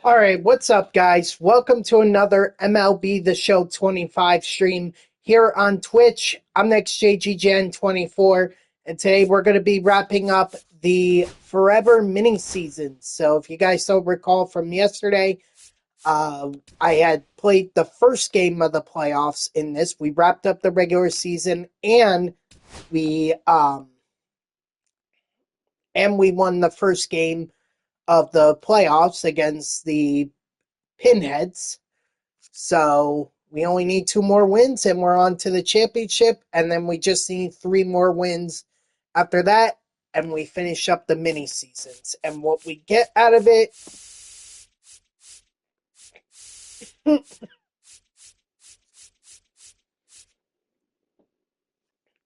All right, what's up, guys? Welcome to another MLB The Show 25 stream here on Twitch. I'm NextJGGen24, and today we're going to be wrapping up the Forever mini season. So, if you guys don't recall from yesterday, I had played the first game of the playoffs in this. We wrapped up the regular season, and we won the first game of the playoffs against the Pinheads. So we only need 2 more wins and we're on to the championship. And then we just need 3 more wins after that. And we finish up the mini seasons. And what we get out of it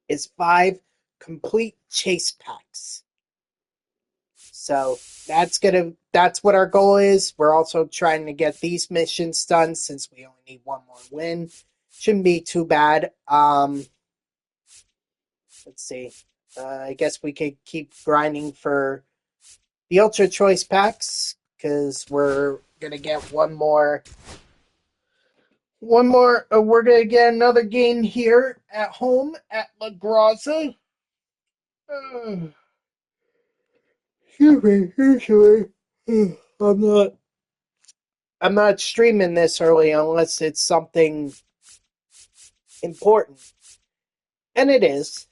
is 5 complete chase packs. So that's what our goal is. We're also trying to get these missions done since we only need 1 more win. Shouldn't be too bad. Let's see. I guess we could keep grinding for the Ultra Choice packs because we're gonna get one more. We're gonna get another game here at home at La Graza. Excuse me. Usually, I'm not. I'm not streaming this early unless it's something important, and it is.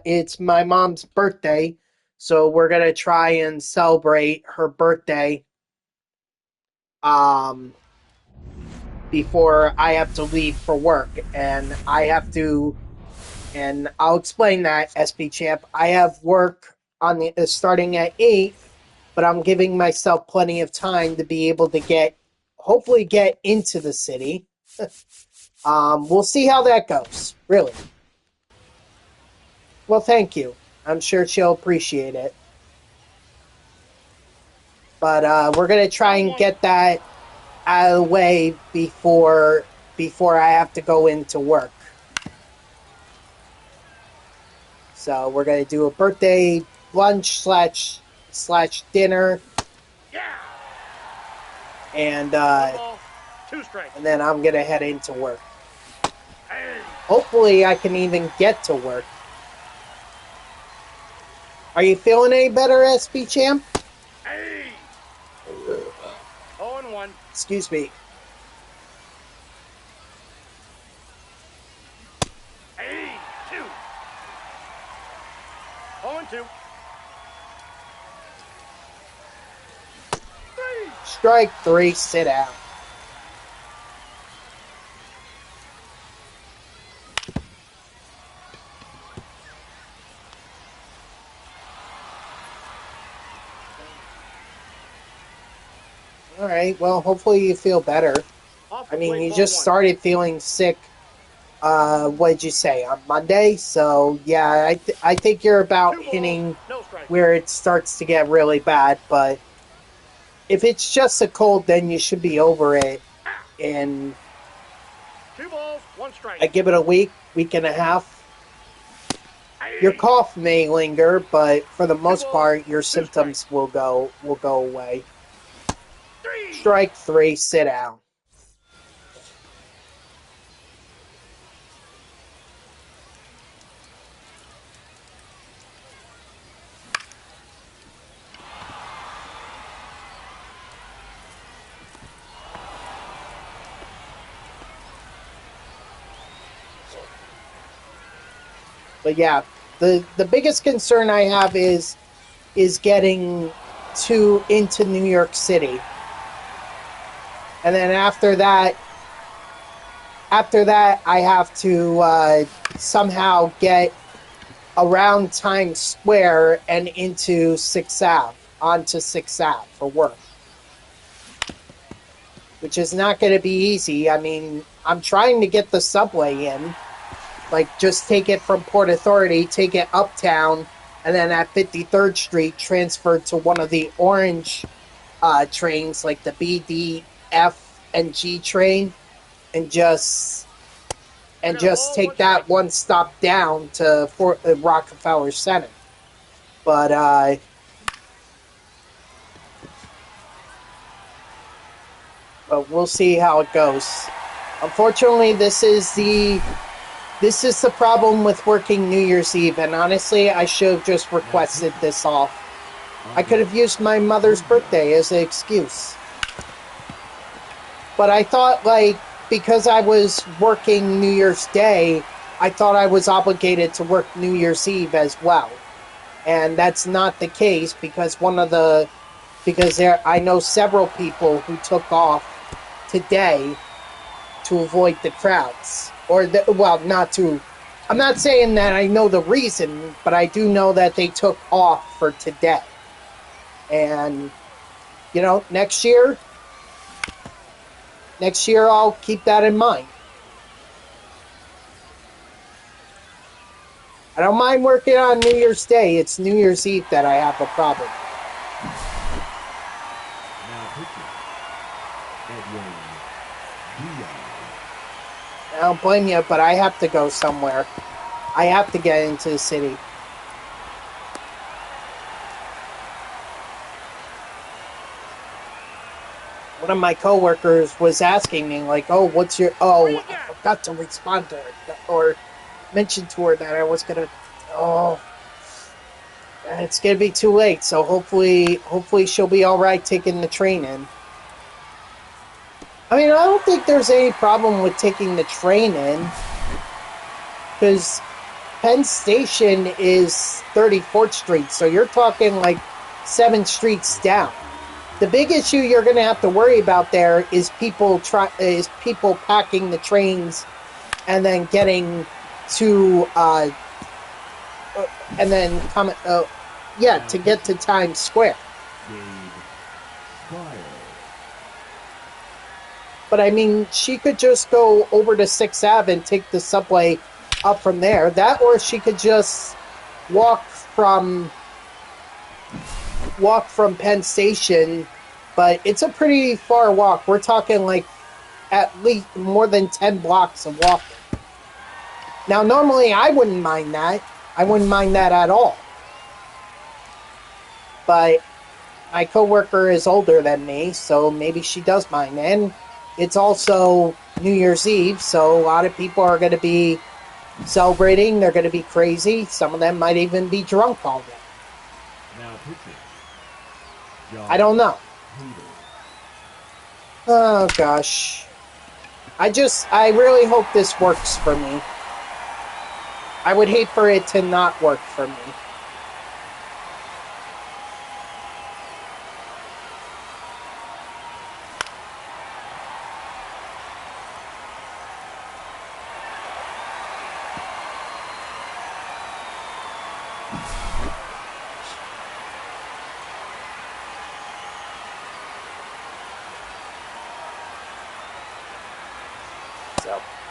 It's my mom's birthday, so we're gonna try and celebrate her birthday before I have to leave for work, and I'll explain that, SP Champ. I have work starting at 8, but I'm giving myself plenty of time to be able to hopefully get into the city. We'll see how that goes, really. Well, thank you. I'm sure she'll appreciate it. But we're going to try and get that out of the way before I have to go into work. So we're going to do a birthday lunch slash dinner. Yeah. And and then I'm going to head into work. Hey. Hopefully I can even get to work. Are you feeling any better, SP Champ? Hey. 0-1. Excuse me. Hey. 2. 0-2. 3. Strike 3, sit down. All right, well, hopefully you feel better. I mean, you just started feeling sick, what did you say, on Monday? So, yeah, I think you're about hitting where it starts to get really bad, but if it's just a cold, then you should be over it in, 2 balls, 1 strike. I give it a week and a half. Your cough may linger, but for the most part, your symptoms will go away. 3. Strike 3, sit down. But yeah, the biggest concern I have is getting into New York City. And then after that I have to somehow get around Times Square and onto 6th Ave for work. Which is not going to be easy. I mean, I'm trying to get the subway in. Like, just take it from Port Authority, take it uptown, and then at 53rd Street, transfer to one of the orange trains, like the B, D, F, and G train, and just take that one stop down to Rockefeller Center. But but we'll see how it goes. Unfortunately, this is the problem with working New Year's Eve, and honestly, I should have just requested this off. I could have used my mother's birthday as an excuse. But I thought, like, because I was working New Year's Day, I thought I was obligated to work New Year's Eve as well. And that's not the case because I know several people who took off today to avoid the crowds. I'm not saying that I know the reason, but I do know that they took off for today. And, next year I'll keep that in mind. I don't mind working on New Year's Day. It's New Year's Eve that I have a problem. I don't blame you, but I have to go somewhere. I have to get into the city. One of my coworkers was asking me, like, I forgot to respond to her, or mention to her that I was gonna, it's gonna be too late, so hopefully she'll be alright taking the train in. I mean, I don't think there's any problem with taking the train in, because Penn Station is 34th Street, so you're talking like 7 streets down. The big issue you're going to have to worry about there is people packing the trains and then getting to to get to Times Square. But I mean, she could just go over to 6th Ave and take the subway up from there. That, or she could just walk from Penn Station, but it's a pretty far walk. We're talking like at least more than 10 blocks of walking. Now, normally I wouldn't mind that. I wouldn't mind that at all. But my coworker is older than me, so maybe she does mind. And it's also New Year's Eve, so a lot of people are going to be celebrating. They're going to be crazy. Some of them might even be drunk all day. I don't know. Oh, gosh. I really hope this works for me. I would hate for it to not work for me.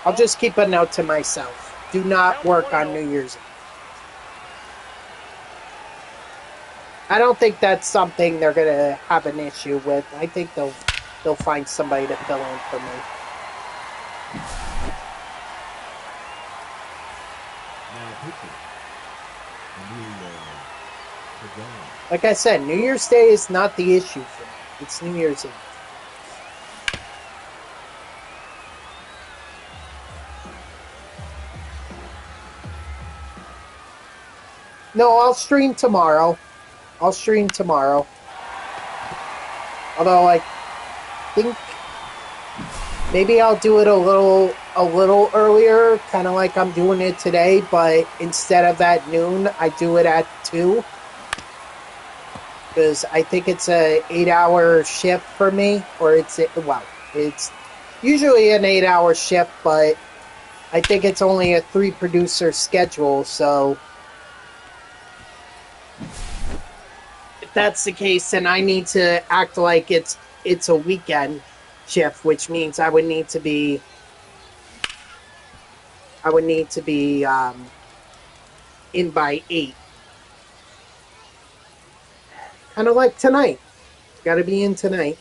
I'll just keep a note to myself. Do not work on New Year's Eve. I don't think that's something they're going to have an issue with. I think they'll find somebody to fill in for me. Like I said, New Year's Day is not the issue for me. It's New Year's Eve. No, I'll stream tomorrow. Although I think maybe I'll do it a little earlier, kind of like I'm doing it today, but instead of at noon, I do it at 2. Because I think it's a 8-hour shift for me, or it's usually an 8-hour shift, but I think it's only a 3-producer schedule, so if that's the case, then I need to act like it's a weekend shift, which means I would need to be in by 8. Kind of like tonight. Got to be in tonight.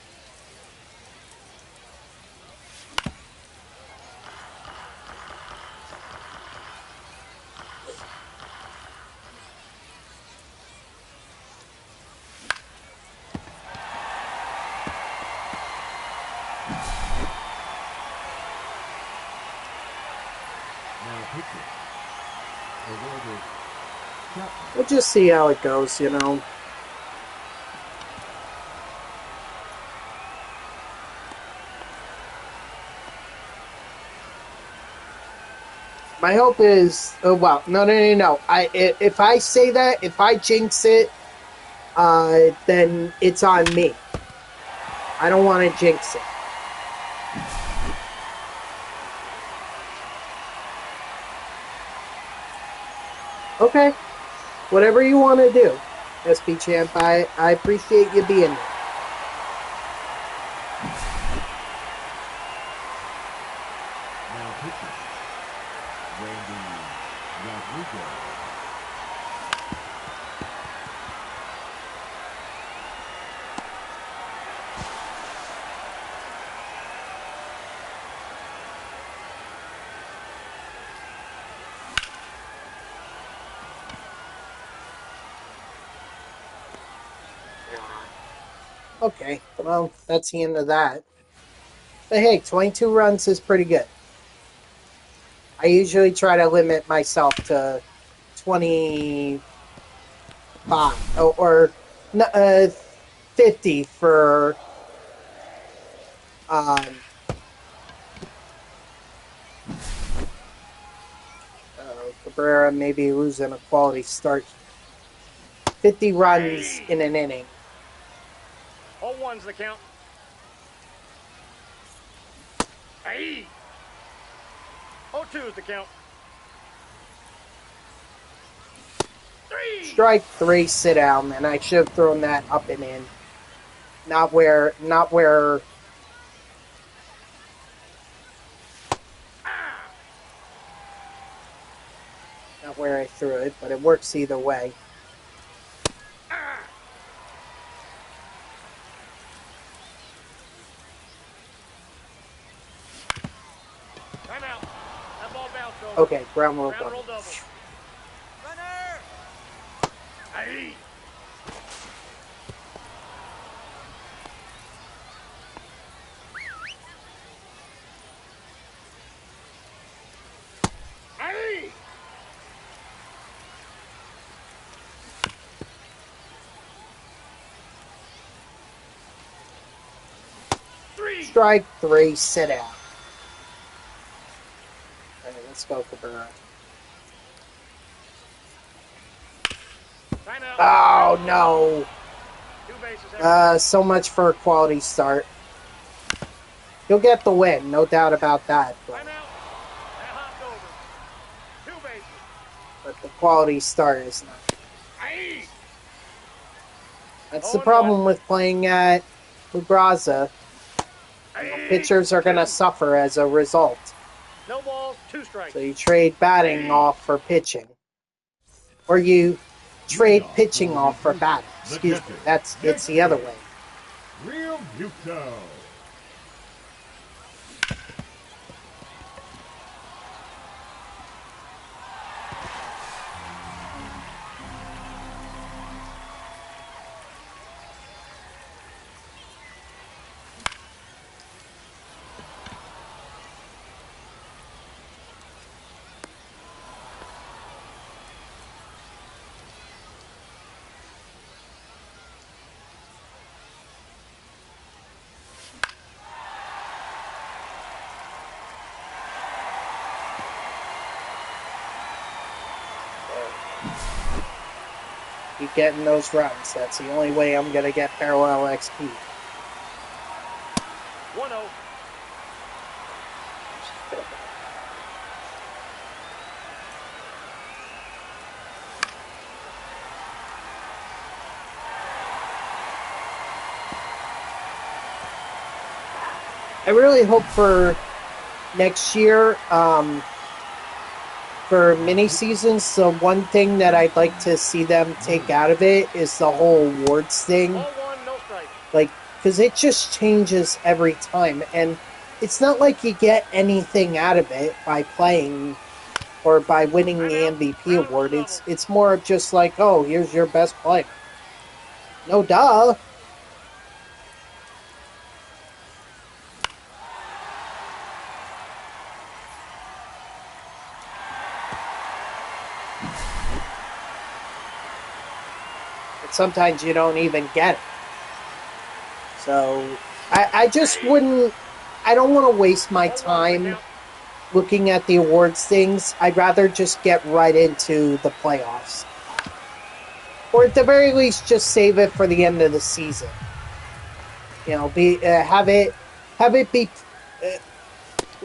We'll just see how it goes, you know. My hope is, oh, well, no. If I say that, if I jinx it, then it's on me. I don't want to jinx it. Okay. Whatever you want to do, SP Champ. I appreciate you being there. Now pitching, Randy Rodriguez. Okay, well, that's the end of that. But hey, 22 runs is pretty good. I usually try to limit myself to 25 or 50 for Cabrera maybe losing a quality start. 50 runs in an inning. 0-1's the count. Hey. 0-2's the count. 3. Strike 3, sit down, and I should have thrown that up and in. Not where I threw it, but it works either way. Timeout. That ball bounced over. Okay, ground rule Ground rule double. double. Runner. Hey. Hey. Strike 3, sit down. All right, let's go, Cabrera. Timeout. Oh, no. 2 bases. So much for a quality start. He'll get the win, no doubt about that. Timeout. That hopped over. 2 bases. But the quality start is not. Hey. That's the problem with playing at Lubraza. Pitchers are going to suffer as a result. No balls, 2 strikes. So you trade batting off for pitching. Or you trade pitching off for batting. Excuse me. It's the other way. Real Muto. Keep getting those runs. That's the only way I'm going to get parallel XP. 1-0. I really hope for next year, for mini seasons, the one thing that I'd like to see them take out of it is the whole awards thing. 0-1, no strike. Like, because it just changes every time, and it's not like you get anything out of it by playing or by winning the MVP award. It's more of just like, oh, here's your best player. No duh. sometimes you don't even get it. So I just wouldn't. I don't want to waste my time looking at the awards things. I'd rather just get right into the playoffs, or at the very least, just save it for the end of the season. You know, have it be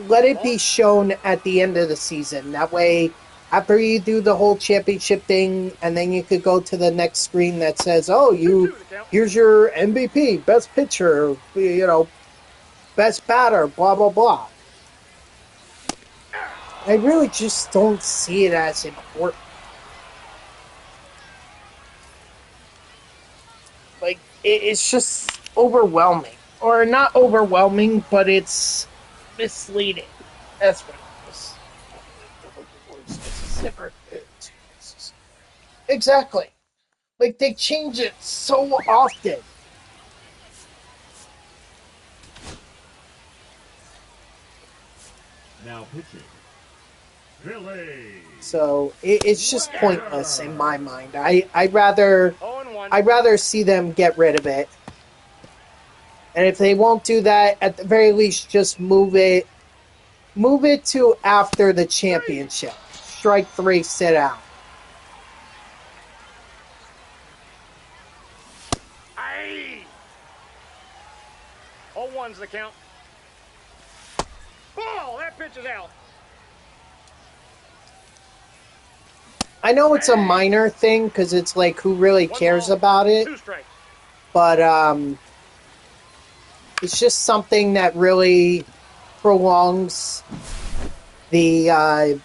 let it be shown at the end of the season. That way, after you do the whole championship thing, and then you could go to the next screen that says, "Oh, here's your MVP, best pitcher, you know, best batter, blah blah blah." I really just don't see it as important. Like it's just overwhelming, or not overwhelming, but it's misleading. That's what it is. Exactly. Like they change it so often. Now pitching. Billy. So it's just pointless in my mind. I'd rather see them get rid of it. And if they won't do that, at the very least, just move it to after the championship. Strike 3, sit out. All one's the count. Ball, that pitch is out. I know it's a minor thing because it's like who really cares about it, but it's just something that really prolongs the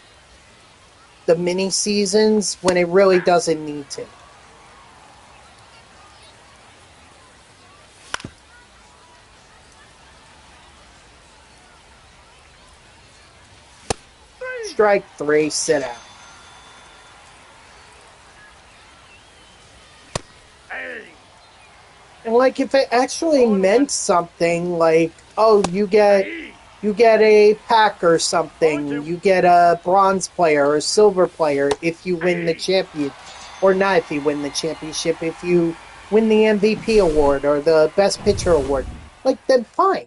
mini seasons when it really doesn't need to. Strike 3, sit out. And like if it actually meant something, like, oh, you get a pack or something, you get a bronze player or a silver player if you win the champion, or not if you win the championship, if you win the MVP award or the best pitcher award, like, then fine.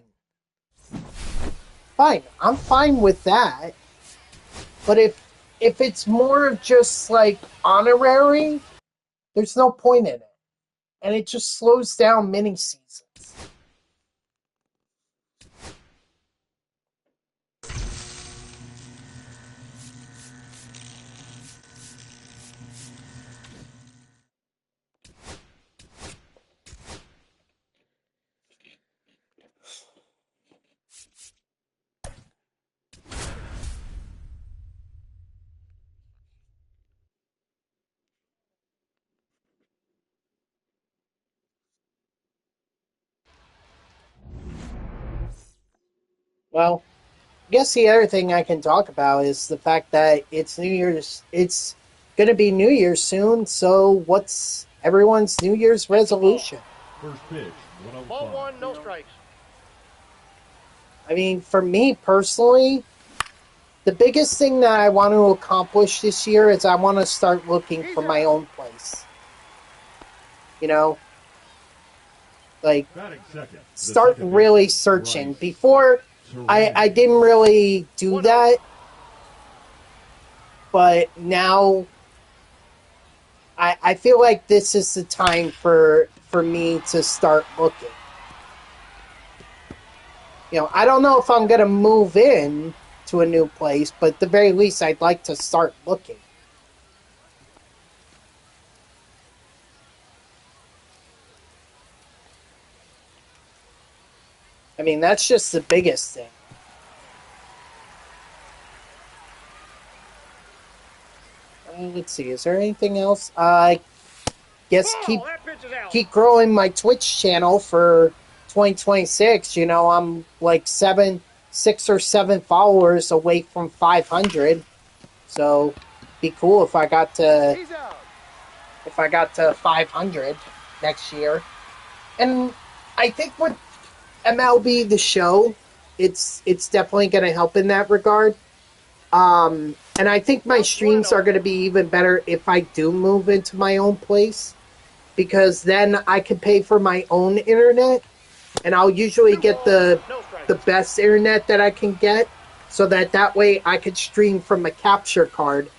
Fine, I'm fine with that. But if it's more of just like honorary, there's no point in it. And it just slows down mini seasons. Well, I guess the other thing I can talk about is the fact that it's New Year's. It's going to be New Year's soon, so what's everyone's New Year's resolution? First pitch. Ball 1, no strikes. I mean, for me personally, the biggest thing that I want to accomplish this year is I want to start looking for my own place. You know? Like, start really searching. Before, I didn't really do that, but now I feel like this is the time for me to start looking. You know, I don't know if I'm going to move in to a new place, but at the very least, I'd like to start looking. I mean, that's just the biggest thing. Let's see, is there anything else? I guess keep growing my Twitch channel for 2026. You know, I'm like 6 or 7 followers away from 500. So, be cool if I got to 500 next year. And I think with MLB The Show, it's definitely going to help in that regard. And I think my streams are going to be even better if I do move into my own place. because then I could pay for my own internet, and I'll usually get the best internet that I can get, so that way I could stream from a capture card,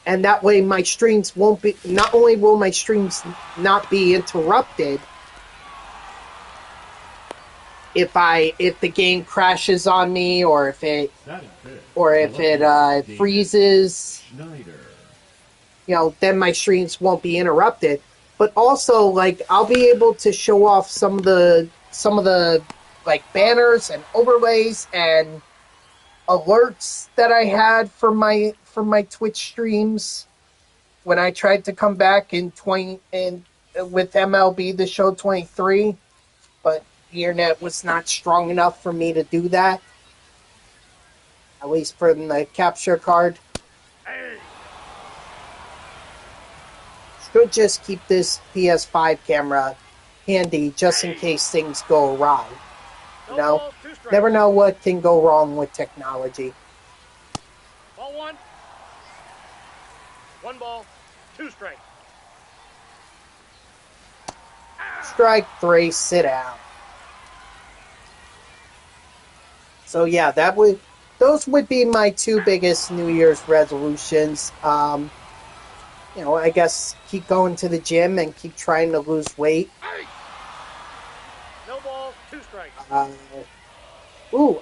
and that way my streams won't be. Not only will my streams not be interrupted if the game crashes on me, or if it freezes, then my streams won't be interrupted. But also, like, I'll be able to show off some of the like banners and overlays and alerts that I had for my Twitch streams when I tried to come back with MLB The Show 23, but the internet was not strong enough for me to do that. At least from the capture card. Should just keep this PS5 camera handy just in case things go awry. Never know what can go wrong with technology. Ball one. 1 ball, 2 strikes. Strike 3, sit out. So yeah, those would be my 2 biggest New Year's resolutions. I guess keep going to the gym and keep trying to lose weight. No balls, 2 strikes.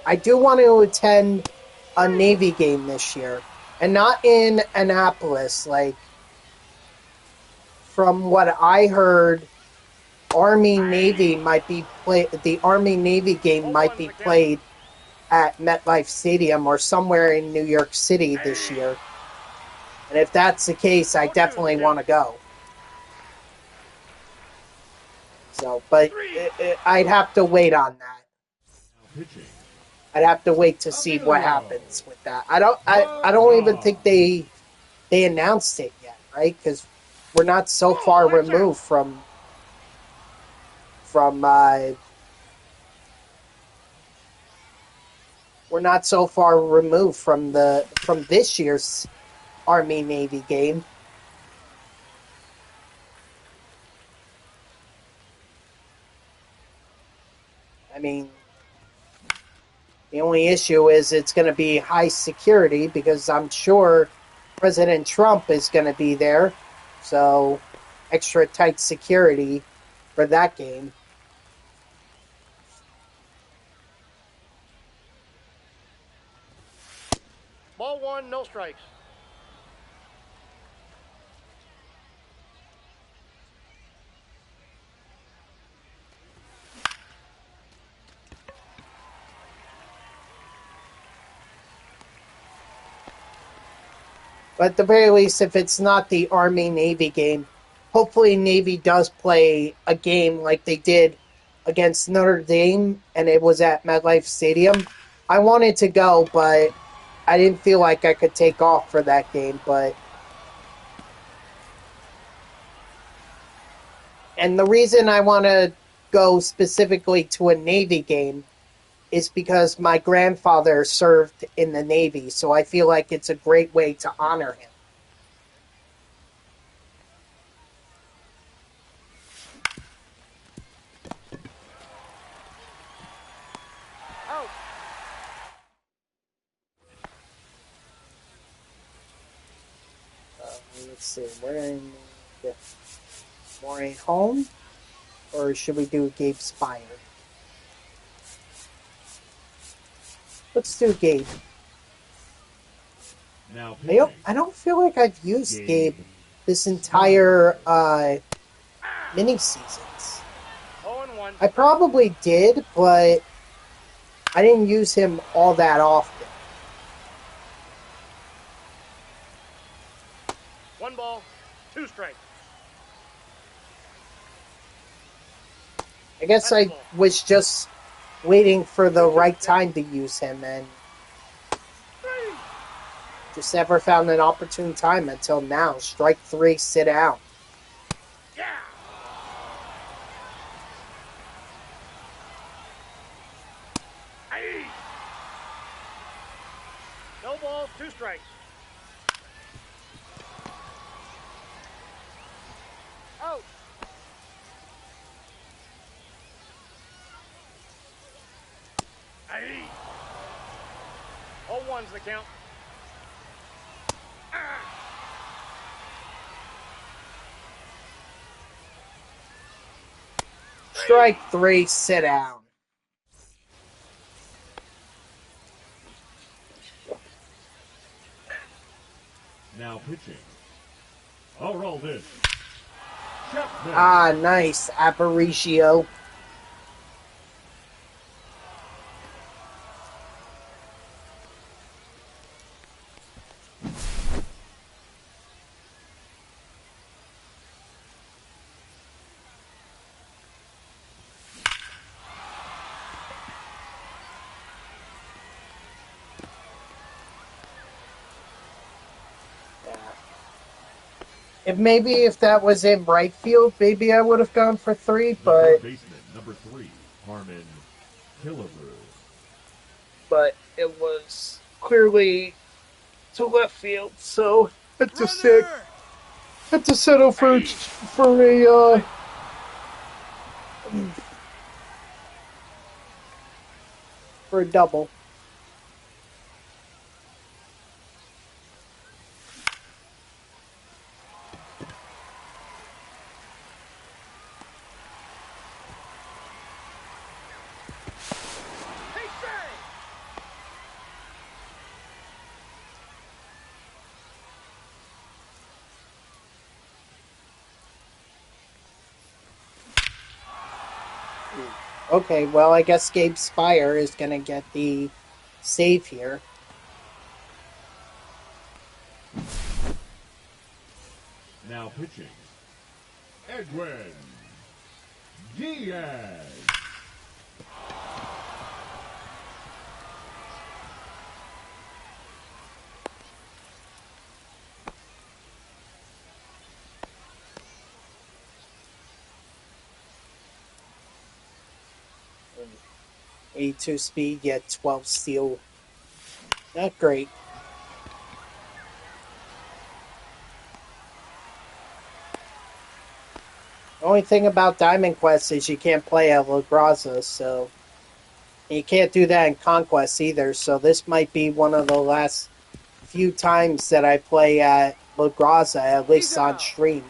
I do want to attend a Navy game this year, and not in Annapolis. Like, from what I heard, Army-Navy the Army-Navy game might be played at MetLife Stadium or somewhere in New York City this year. And if that's the case, I definitely want to go. So, but I'd have to wait on that. I'd have to wait to see what happens with that. I don't even think they announced it yet, right? Because we're not so far removed from we're not so far removed from this year's Army-Navy game. I mean, the only issue is it's going to be high security because I'm sure President Trump is going to be there. So, extra tight security for that game. Ball one, no strikes. But at the very least, if it's not the Army-Navy game, hopefully Navy does play a game like they did against Notre Dame, and it was at MetLife Stadium. I wanted to go, but I didn't feel like I could take off for that game. And the reason I want to go specifically to a Navy game is because my grandfather served in the Navy, so I feel like it's a great way to honor him. Out. Let's see, we're in home, or should we do Gabe Spire? Let's do Gabe. Now I don't feel like I've used Gabe this entire mini seasons. 0-1. I probably did, but I didn't use him all that often. 1 ball, 2 strikes. I guess I was just waiting for the right time to use him, and just never found an opportune time until now. Strike 3, sit down. Yeah. Aye. No balls, 2 strikes. Out. All ones the count. Strike 3, sit down. Now pitching. I'll roll this. Chapman. Ah, nice, Aparicio. If that was in right field, maybe I would have gone for 3, The third but baseman, number 3, Harmon Killebrew. it was clearly to left field, so had to settle for a double. Okay, well, I guess Gabe Spire is going to get the save here. Now pitching. Edwin Diaz. Mm. 82 speed, yet 12 steal. Not great. The only thing about Diamond Quest is you can't play at La Graza, so you can't do that in Conquest either. So this might be one of the last few times that I play at La Graza, at least on stream.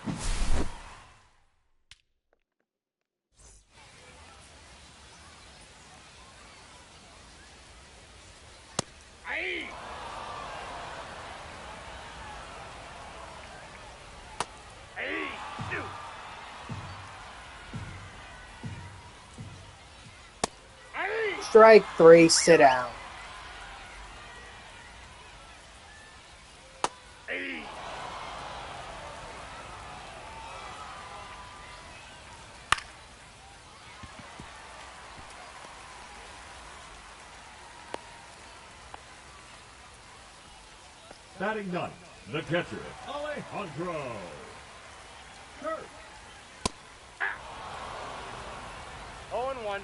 Strike 3, sit down. Batting ninth, the catcher, Alejandro Kirk. 0-1.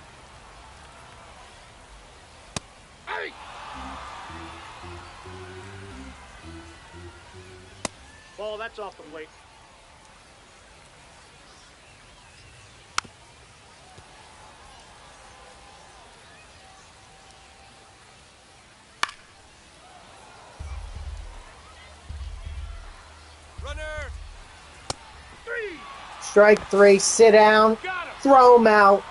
Ball, that's off the plate. Runner. 3. Strike 3, sit down, throw him out,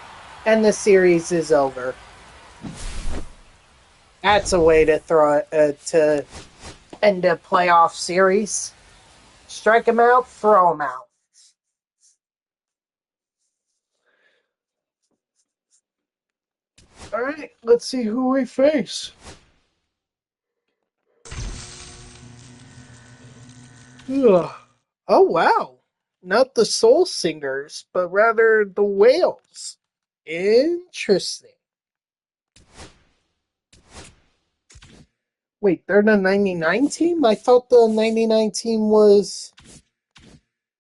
and the series is over. That's a way to to end a playoff series. Strike him out, throw him out. All right, let's see who we face. Ugh. Oh, wow. Not the Soul Singers, but rather the Whales. Interesting. Wait, they're the 99 team? I thought the 99 team was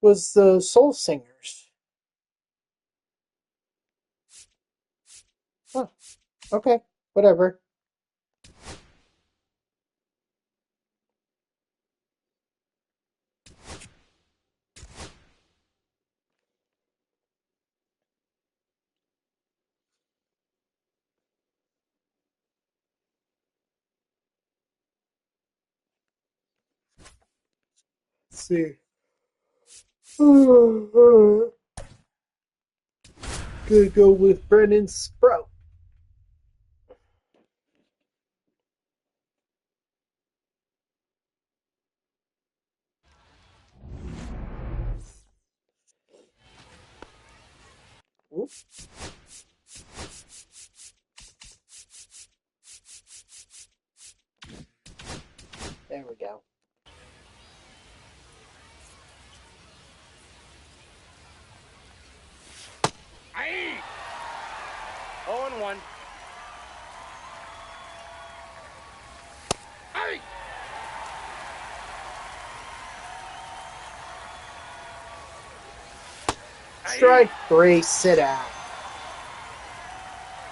the Soul Singers. Huh. Okay, whatever. see. Gonna go with Brennan Sprout. Oop. There we go. Aye. 0-1. Aye. Strike 3, sit out.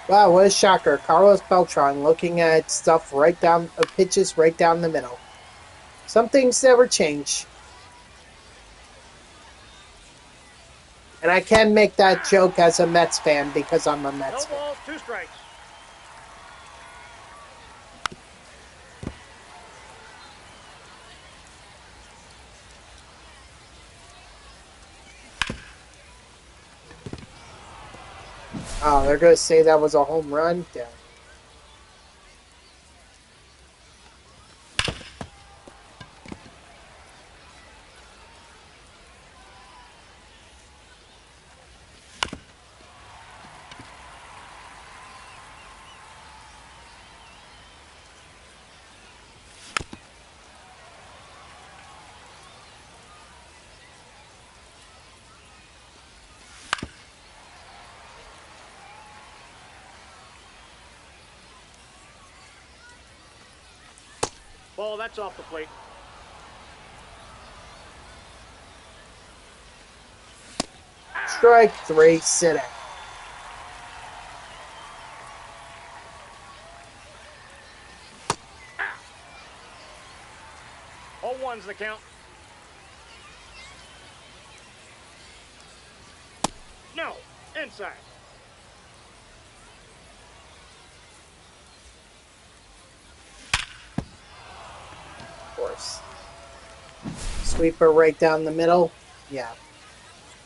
Wow, what a shocker. Carlos Beltran looking at stuff right down, pitches right down the middle. Some things never change. And I can make that joke as a Mets fan because I'm a Mets fan. No balls, 2 strikes. Oh, they're going to say that was a home run? Damn. Ball, that's off the plate. Strike 3, sit out. All one's the count. No, inside. Of course. Sweeper right down the middle? Yeah.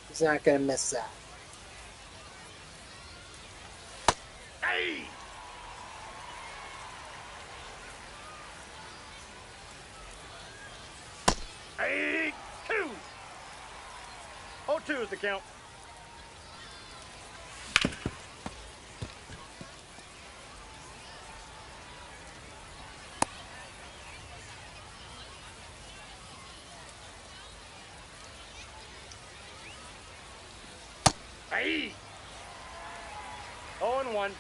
He's not going to miss that. Aye. Aye. 2. 0-2 is the count. Aye. 0-1.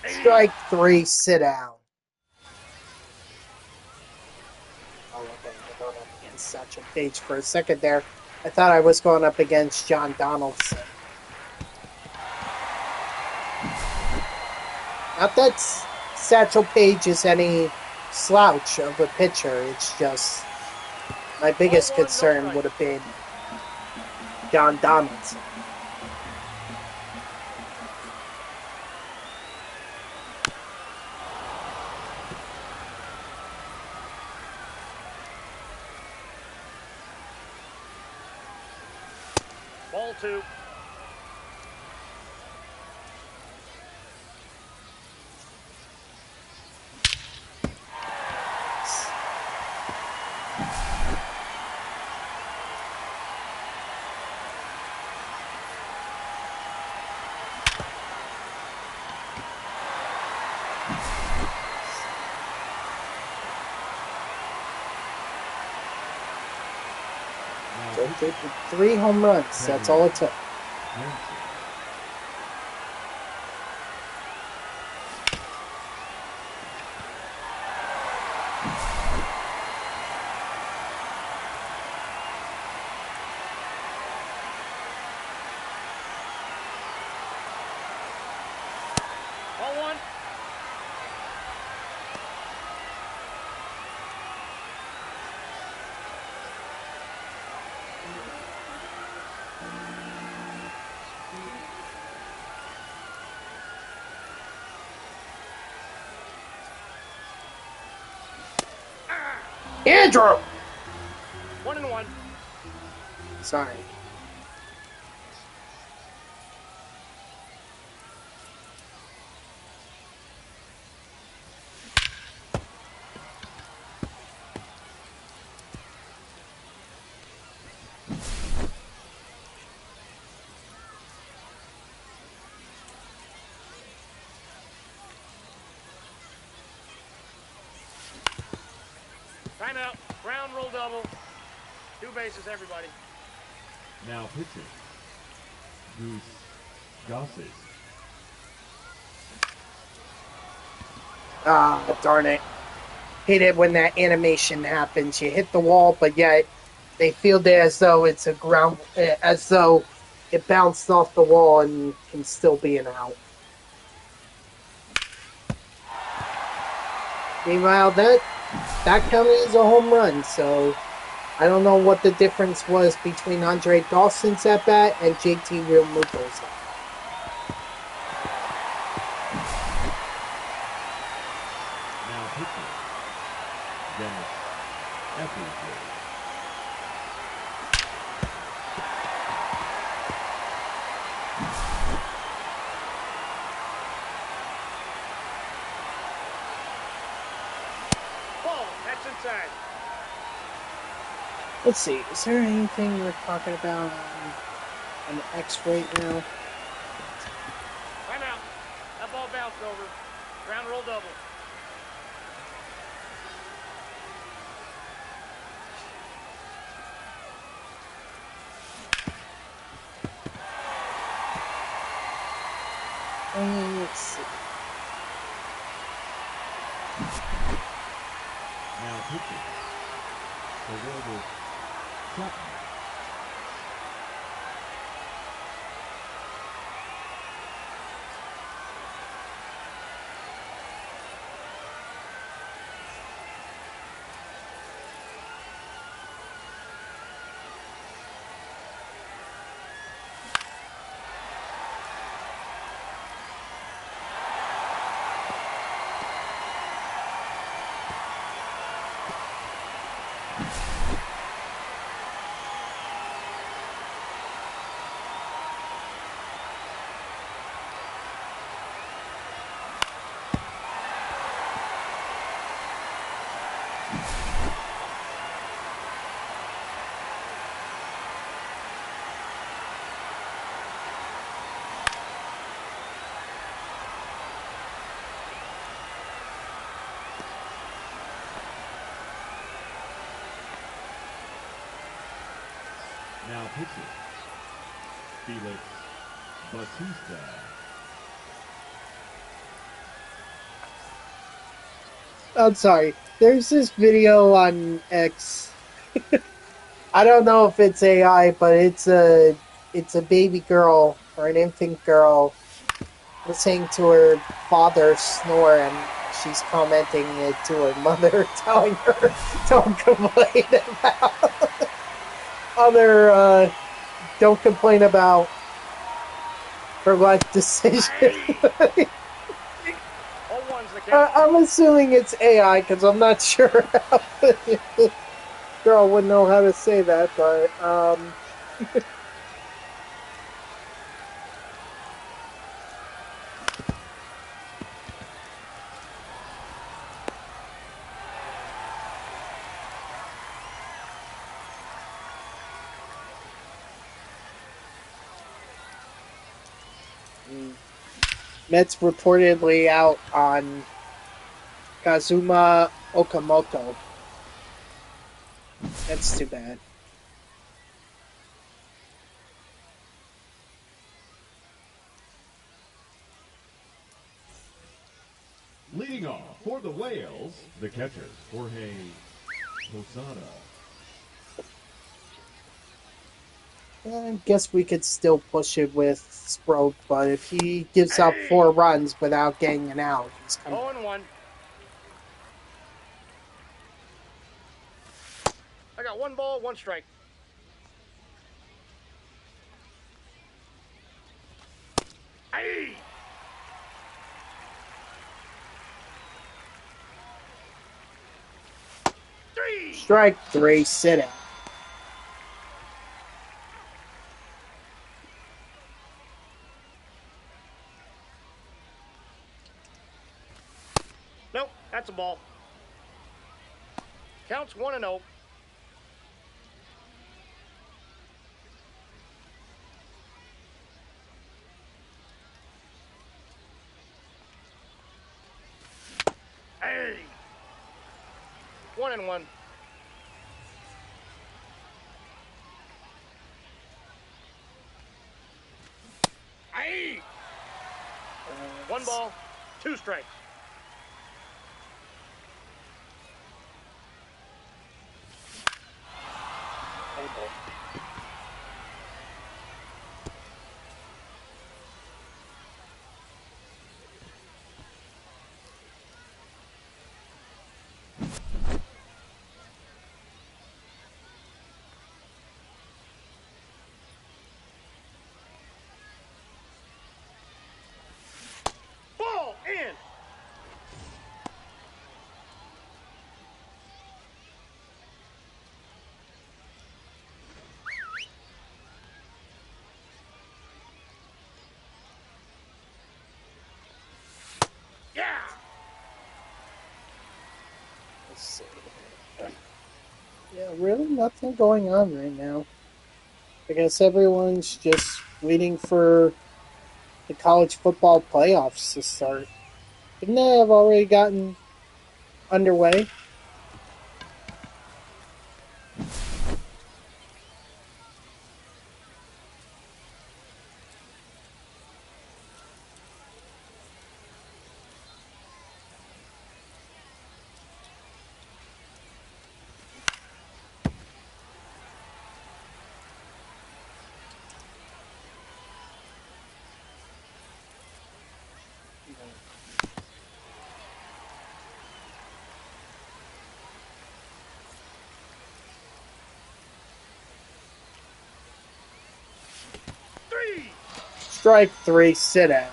Strike 3, sit down. Oh, okay. I'm going up against Satchel Paige for a second there. I thought I was going up against John Donaldson. Not that Satchel Paige is any slouch of a pitcher. It's just my biggest concern would have been John Donaldson. Ball 2. So 3 home runs. That's all it took. Ball 1. Andrew! 1-1. Sorry. Timeout. Ground rule double. 2 bases, everybody. Now pitching. Goose Gossett. Ah, darn it. Hate it when that animation happens. You hit the wall, but yet they field it as though it's a ground, as though it bounced off the wall and can still be an out. Meanwhile, that counted as a home run, so I don't know what the difference was between Andre Dawson's at bat and JT Realmuto's at bat. Now pitching. Dennis Eppersley. Ball. That's inside. Let's see, is there anything we're talking about on X right now? Timeout. That ball bounced over. Ground rule double. Let's see. Now pitching. Aurora Chapman. Now pitching. Felix Bautista. I'm sorry. There's this video on X. I don't know if it's AI, but it's a baby girl or an infant girl listening to her father snore, and she's commenting it to her mother, telling her don't complain about other don't complain about her life decision. 0-1's the count. I'm assuming it's AI because I'm not sure how the girl would know how to say that, but Mets reportedly out on Kazuma Okamoto. That's too bad. Leading off for the Whales, the catcher, Jorge Posada. I guess we could still push it with Sproat, but if he gives up 4 runs without getting an out, he's coming. 0-1. I got 1 ball, 1 strike. Aye. Three. Strike 3, sit out. Nope, that's a ball. Counts 1-0. Hey! 1-1. Hey! 1 ball, 2 strikes. Ball in. Yeah! Let's see. Yeah, really nothing going on right now. I guess everyone's just waiting for the college football playoffs to start. Didn't they have already gotten underway? Three! Strike 3, sit down.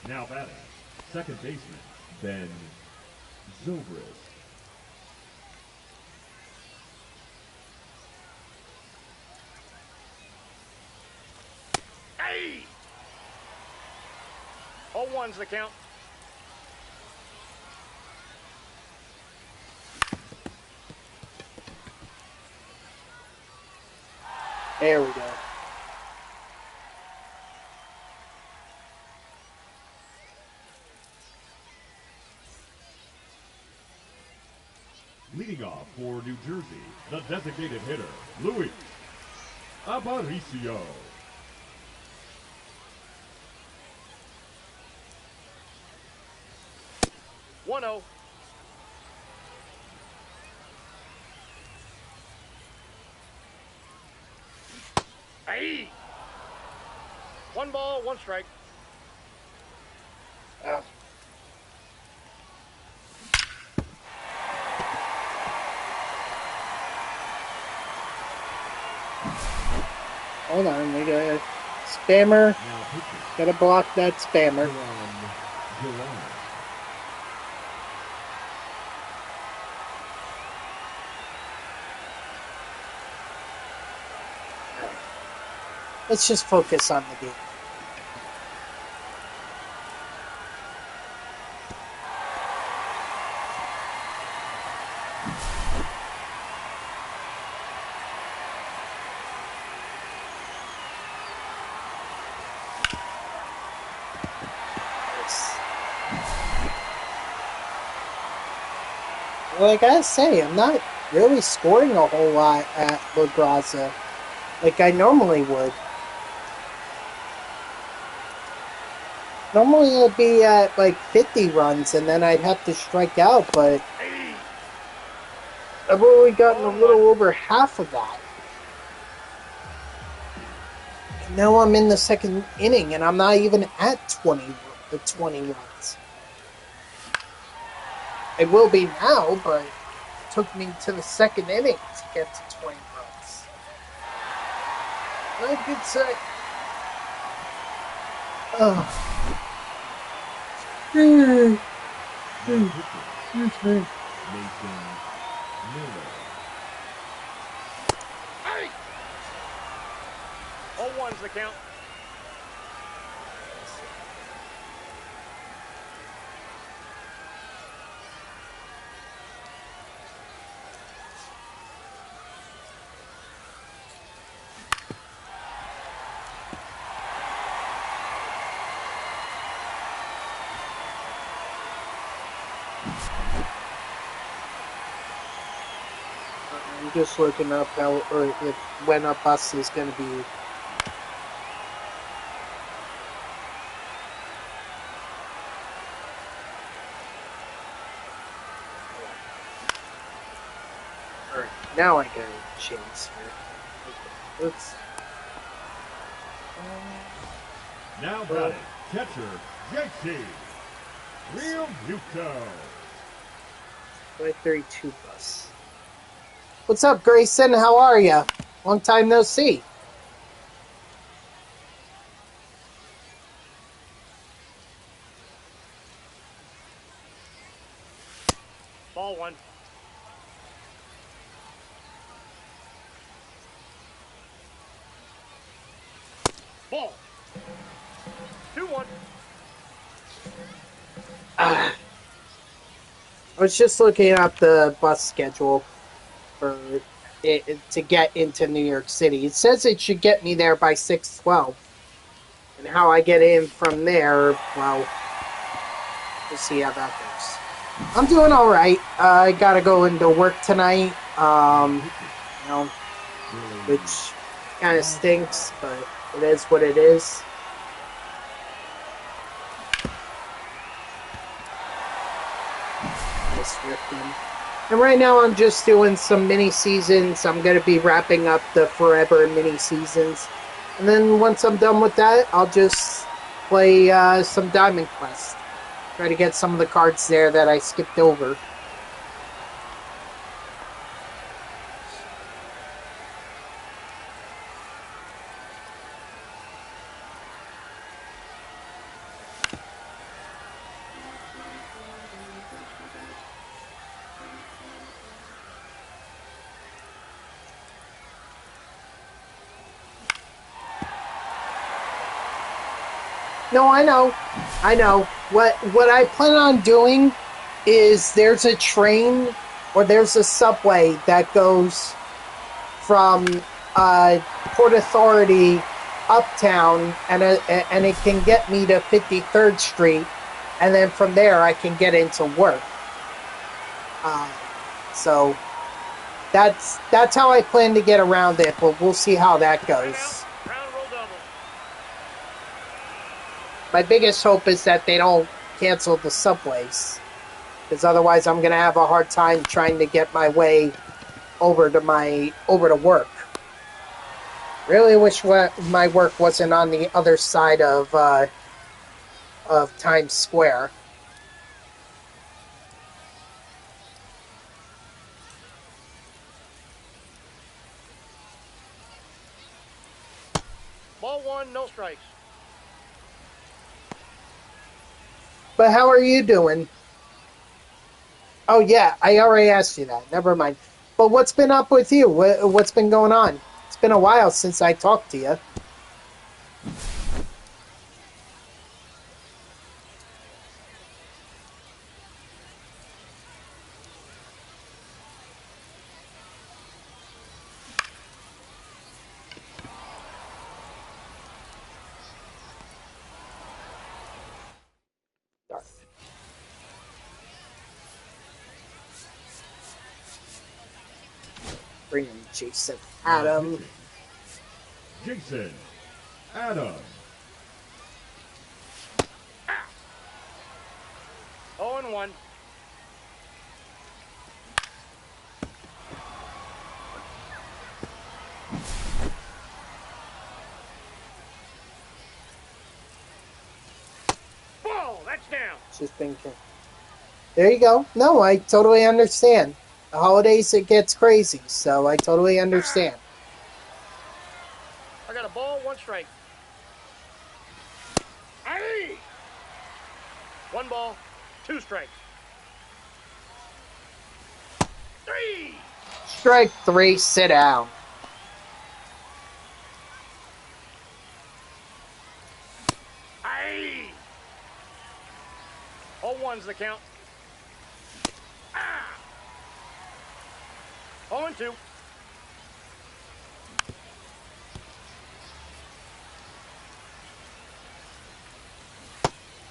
Now batting, second baseman, Ben Zobrist. Hey! 0-1's the count. There we go. Leading off for New Jersey, the designated hitter, Luis Aparicio. One zero. Hey! 1 ball, 1 strike. Ah. Hold on, we got a spammer. Now pitching, Gotta block that spammer. Gillan. Let's just focus on the game. Well, I gotta say, I'm not really scoring a whole lot at La Graza like I normally would. Normally it'd be at like 50 runs and then I'd have to strike out, but I've only gotten a little over half of that. And now I'm in the second inning and I'm not even at 20 runs. It will be now, but it took me to the second inning to get to 20 runs. Not a good sight. Now pitching, Nathan Miller. Hey! 0-1's the count. I'm just looking up how, or if when a bus is going to be. All right, now I got a chance here. Okay, let's. Now batting, catcher, JT Real Buco. 532 bus. What's up, Grayson? How are ya? Long time no see. Ball 1. Ball. 2-1. I was just looking up the bus schedule for to get into New York City. It says it should get me there by 6:12. And how I get in from there, well, we'll see how that goes. I'm doing all right. I gotta go into work tonight, which kind of stinks, but it is what it is. And right now I'm just doing some mini seasons. I'm going to be wrapping up the Forever mini seasons. And then once I'm done with that, I'll just play some Diamond Quest. Try to get some of the cards there that I skipped over. No, I know. What I plan on doing is there's a train or there's a subway that goes from Port Authority uptown, and it can get me to 53rd Street, and then from there I can get into work. So that's how I plan to get around it, but we'll see how that goes. My biggest hope is that they don't cancel the subways, because otherwise I'm going to have a hard time trying to get my way over to work. Really wish my work wasn't on the other side of Times Square. Ball 1, no strikes. But how are you doing? Oh, yeah, I already asked you that. Never mind. But what's been up with you? What's been going on? It's been a while since I talked to you. Bring in Jason Adam. Jason Adam. 0-1. Ball, that's down. Just thinking. There you go. No, I totally understand. The holidays, it gets crazy, so I totally understand. I got a ball, 1 strike. Aye! 1 ball, 2 strikes. Three. Strike 3, sit down. Aye. 0-1's the count. Ah. 0-2.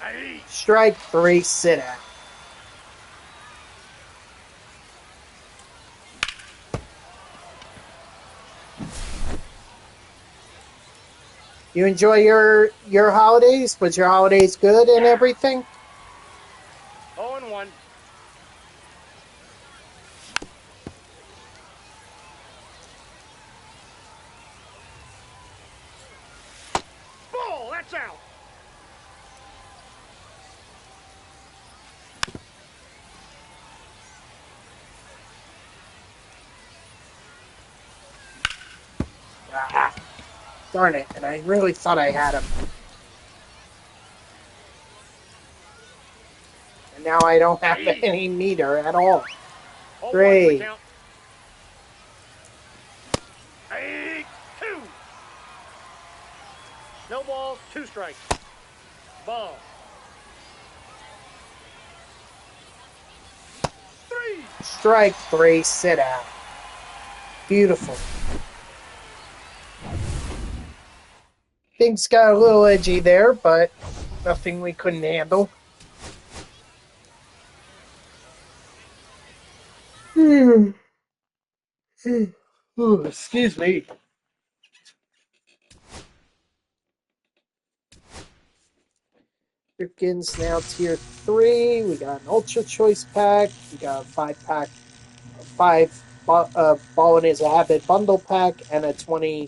Aye. Strike 3, sit down. You enjoy your holidays? Was your holidays good and everything? 0-1. Ball, that's out. Ah, darn it, and I really thought I had him. And now I don't have any meter at all. 0-1's the Great. count. Aye. 2. No balls, 2 strikes. Ball. 3. Strike 3, sit down. Beautiful. Things got a little edgy there, but nothing we couldn't handle. Ooh, excuse me. Ripkins now tier 3. We got an Ultra Choice pack. We got a 5-pack, 5 Ball in His Habit bundle pack, and a 20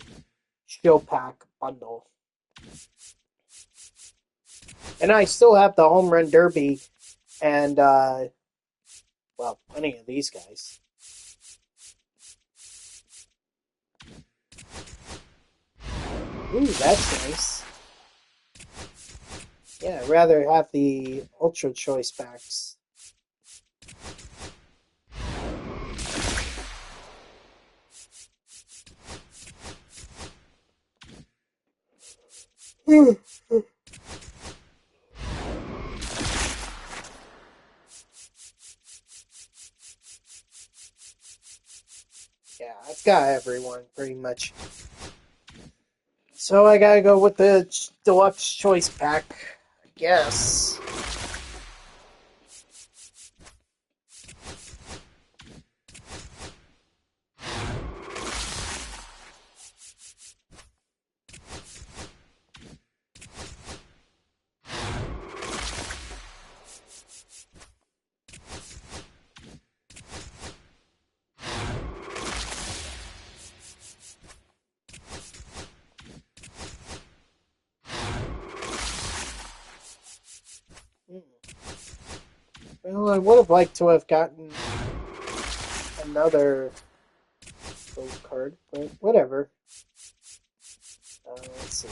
Chill pack bundle. And I still have the Home Run Derby and, well, plenty of these guys. Ooh, that's nice. Yeah, I'd rather have the Ultra Choice packs. Yeah, I've got everyone pretty much. So I gotta go with the Deluxe Choice pack, I guess. Well, I would have liked to have gotten another gold card, but whatever. Let's see.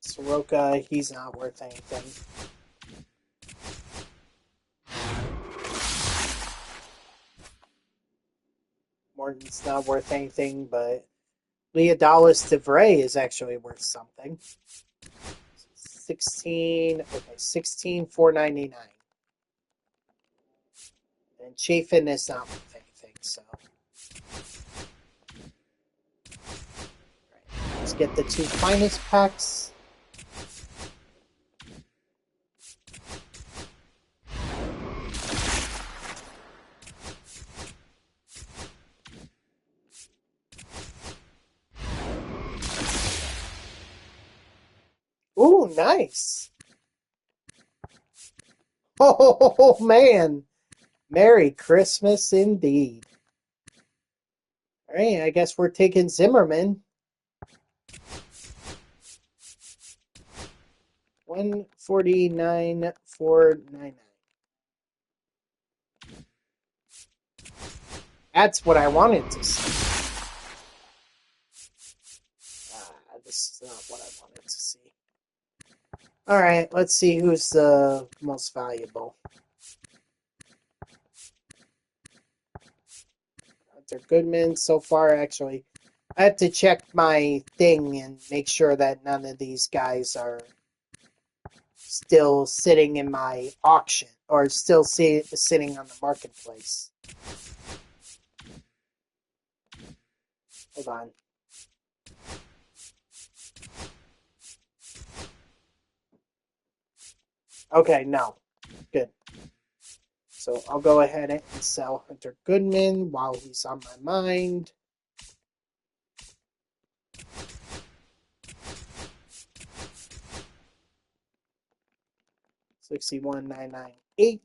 Soroka, he's not worth anything. Morton's not worth anything, but Leodalis DeVray is actually worth something. 16,499. And Chafin is not worth anything, so. Right, let's get the 2 finest packs. Ooh, nice. Oh, man. Merry Christmas indeed. All right, I guess we're taking Zimmerman. 149,499. That's what I wanted to see. This is not what I wanted to see. Alright, let's see who's the most valuable. Hunter Goodman so far, actually. I have to check my thing and make sure that none of these guys are still sitting in my auction or still sitting on the marketplace. Hold on. Okay, no. Good. So I'll go ahead and sell Hunter Goodman while he's on my mind. $61,998.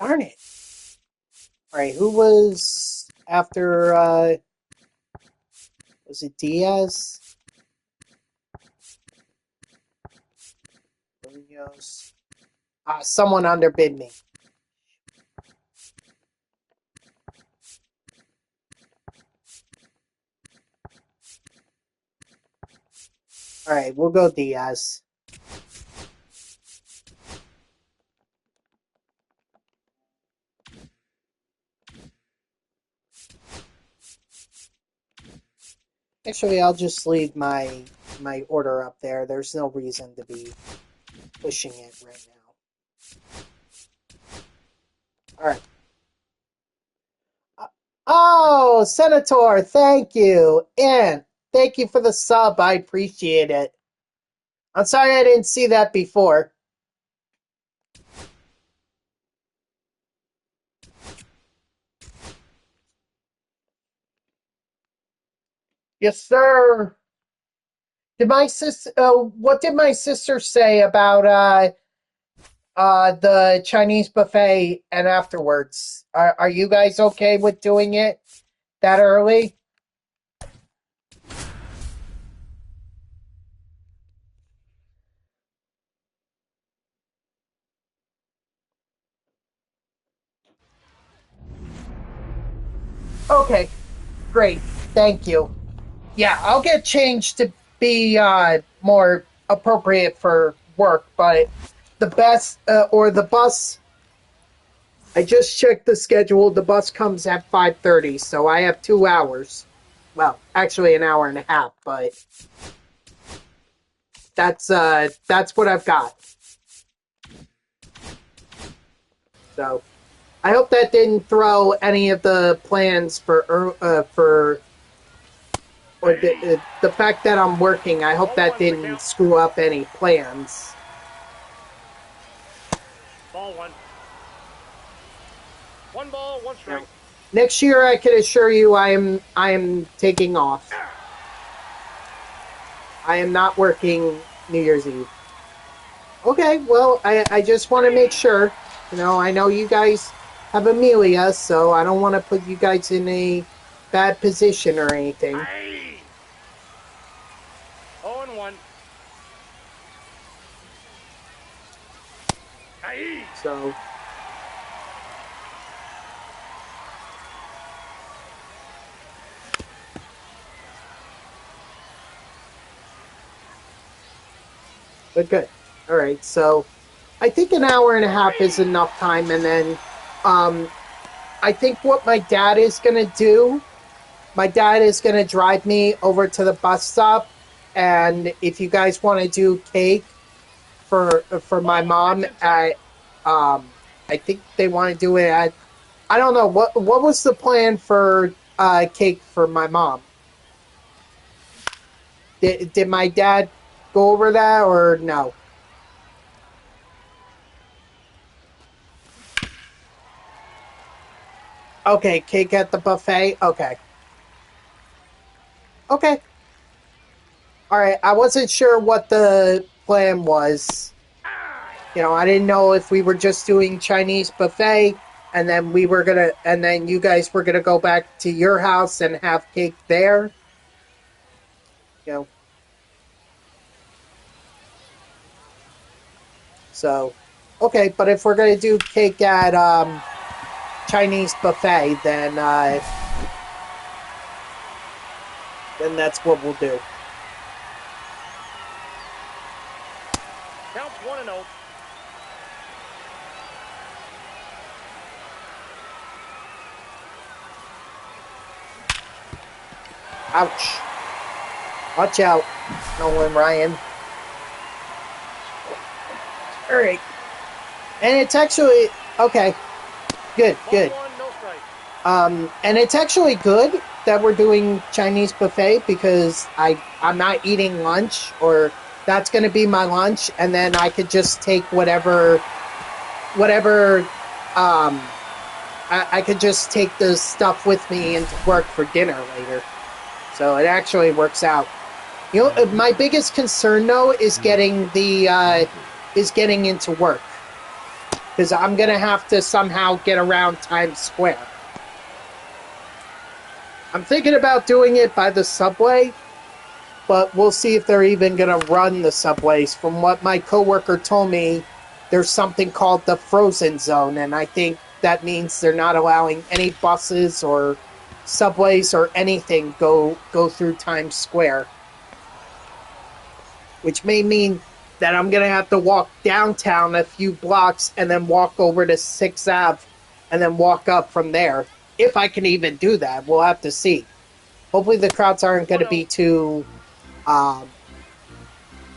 Darn it. Alright, who was after, was it Diaz? Munoz. Someone underbid me. Alright, we'll go Diaz. Actually, I'll just leave my order up there. There's no reason to be pushing it right now. Alright. Oh, Senator, thank you. And thank you for the sub. I appreciate it. I'm sorry I didn't see that before. Yes, sir. Did my sister? What did my sister say about the Chinese buffet and afterwards? Are you guys okay with doing it that early? Okay, great. Thank you. Yeah, I'll get changed to be more appropriate for work, but the best or the bus. I just checked the schedule. The bus comes at 5:30, so I have 2 hours. Well, actually an hour and a half, but that's what I've got. So I hope that didn't throw any of the plans for or the fact that I'm working. I hope that didn't screw up any plans. Ball one. One ball, one strike. Next year, I can assure you, I am taking off. I am not working New Year's Eve. Okay, well, I just want to make sure. You know, I know you guys have Amelia, so I don't want to put you guys in a bad position or anything. 0-1. So. But good. All right, so I think an hour and a half is enough time, and then I think what my dad is going to do, my dad is going to drive me over to the bus stop, and if you guys want to do cake for my mom at, I think they want to do it at, I don't know, what was the plan for cake for my mom? Did my dad go over that or no? Okay, cake at the buffet? Okay. Okay. Alright, I wasn't sure what the plan was. You know, I didn't know if we were just doing Chinese buffet and then and then you guys were gonna go back to your house and have cake there. You know. So, okay, but if we're gonna do cake at Chinese buffet, then that's what we'll do. Counts 1-0. Ouch. Watch out, Nolan Ryan. Alright. And it's actually... Okay. Good, good. Ball 1, no strike. And it's actually good that we're doing Chinese buffet because I'm not eating lunch, or that's going to be my lunch, and then I could just take whatever, I could just take the stuff with me into work for dinner later. So it actually works out. You know, my biggest concern though is getting into work, because I'm gonna have to somehow get around Times Square. I'm thinking about doing it by the subway, but we'll see if they're even gonna run the subways. From what my coworker told me, there's something called the frozen zone, and I think that means they're not allowing any buses or subways or anything go through Times Square. Which may mean that I'm going to have to walk downtown a few blocks and then walk over to 6th Ave and then walk up from there. If I can even do that, we'll have to see. Hopefully the crowds aren't going to be too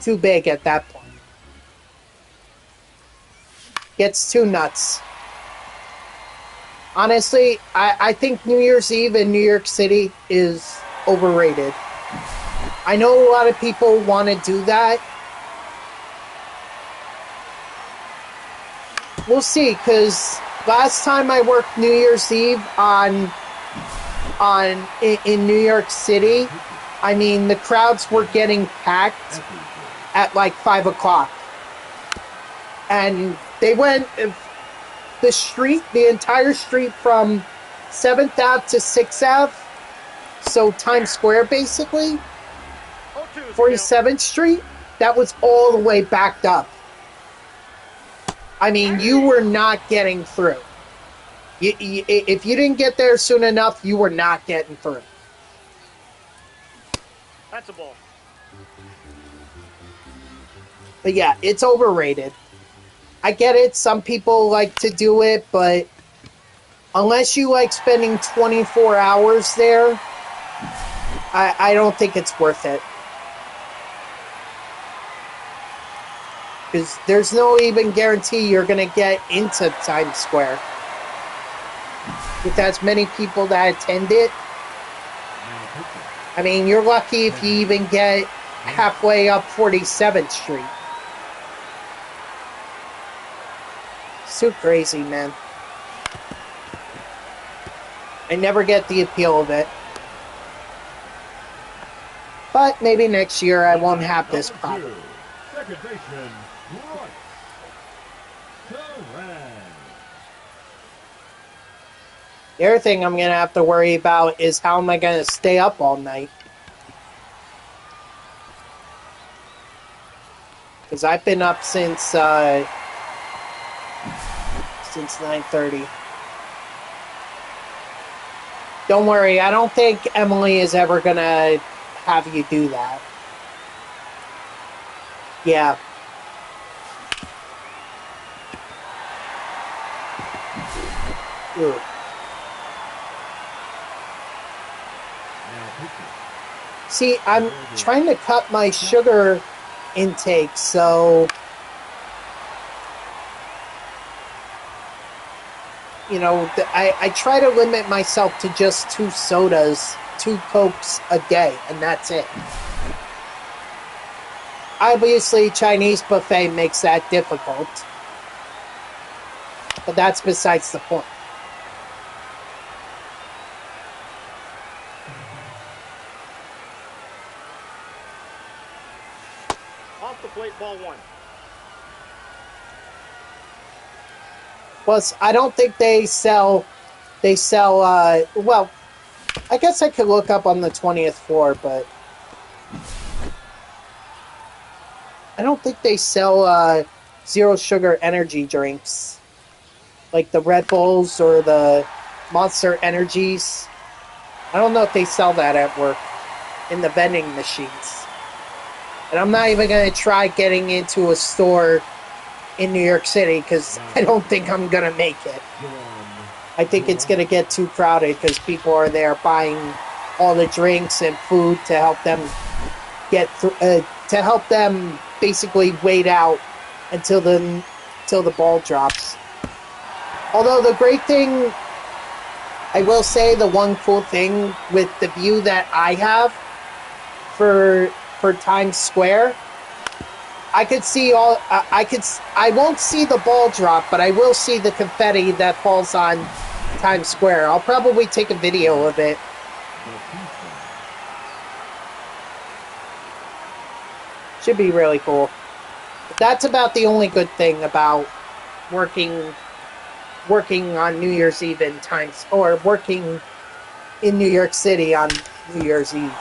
big at that point. Gets too nuts. Honestly, I think New Year's Eve in New York City is overrated. I know a lot of people want to do that. We'll see, because last time I worked New Year's Eve in New York City, I mean, the crowds were getting packed at like 5 o'clock. And they went the entire street from 7th Ave to 6th Ave, so Times Square basically, 47th Street, that was all the way backed up. I mean, you were not getting through. If you didn't get there soon enough, you were not getting through. That's a ball. But yeah, it's overrated. I get it, some people like to do it, but unless you like spending 24 hours there, I don't think it's worth it. Because there's no even guarantee you're going to get into Times Square with as many people that attend it. I mean, you're lucky if you even get halfway up 47th Street. It's too crazy, man. I never get the appeal of it. But maybe next year I won't have this problem. Second baseman, Royce. The other thing I'm going to have to worry about is how am I going to stay up all night. Because I've been up since 9:30. Don't worry, I don't think Emily is ever going to have you do that. Yeah. Ooh. See, I'm trying to cut my sugar intake, so... You know, I try to limit myself to just 2 sodas, 2 Cokes a day, and that's it. Obviously, Chinese buffet makes that difficult. But that's besides the point. Off the plate, ball 1. Plus, I don't think they sell, well, I guess I could look up on the 20th floor, but I don't think they sell zero sugar energy drinks like the Red Bulls or the Monster Energies. I don't know if they sell that at work in the vending machines. And I'm not even going to try getting into a store in New York City because I don't think I'm going to make it. I think it's going to get too crowded because people are there buying all the drinks and food to help them to help them basically wait out until the ball drops. Although the great thing, I will say, the one cool thing with the view that I have for Times Square, I could see all. I won't see the ball drop, but I will see the confetti that falls on Times Square. I'll probably take a video of it. Should be really cool. But that's about the only good thing about working on New Year's Eve in Times, or working in New York City on New Year's Eve.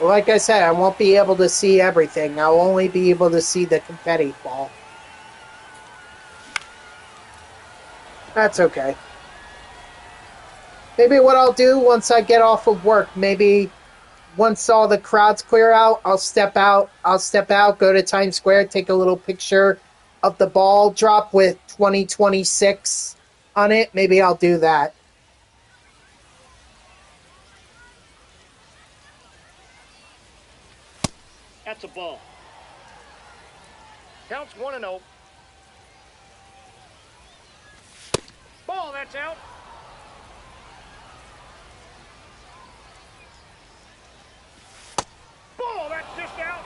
Like I said, I won't be able to see everything. I'll only be able to see the confetti fall. That's okay. Maybe what I'll do once I get off of work, maybe once all the crowds clear out, I'll step out, go to Times Square, take a little picture of the ball drop with 2026 on it. Maybe I'll do that. That's a ball. Counts 1-0. Ball, that's out. Ball, that's just out.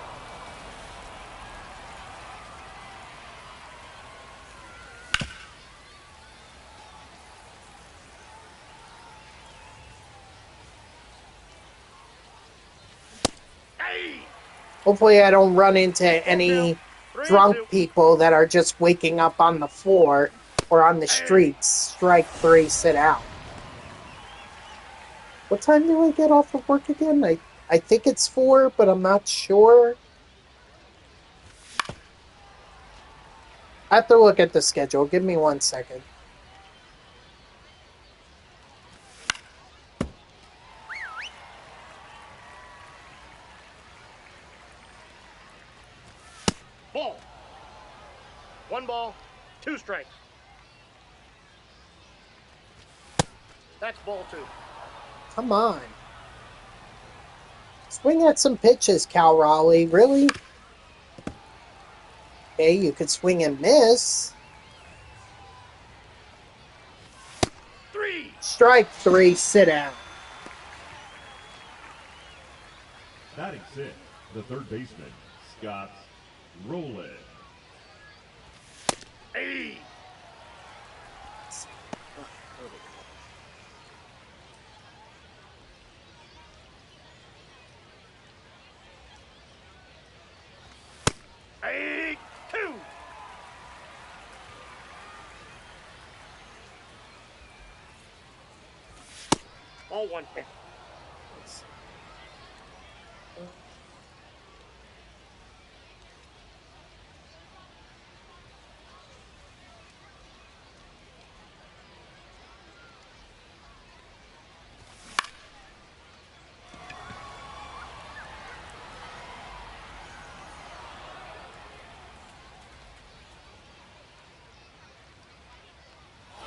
Hey! Hopefully I don't run into any drunk people that are just waking up on the floor or on the streets. Strike 3, sit out. What time do I get off of work again? I think it's 4, but I'm not sure. I have to look at the schedule. Give me 1 second. Ball. 1 ball, 2 strikes. That's ball 2. Come on. Swing at some pitches, Cal Raleigh. Really? Okay, you could swing and miss. 3. Strike 3, sit down. Batting 6, the third baseman, Scott Rowland. Hey! Hey! 2. All 1 hit.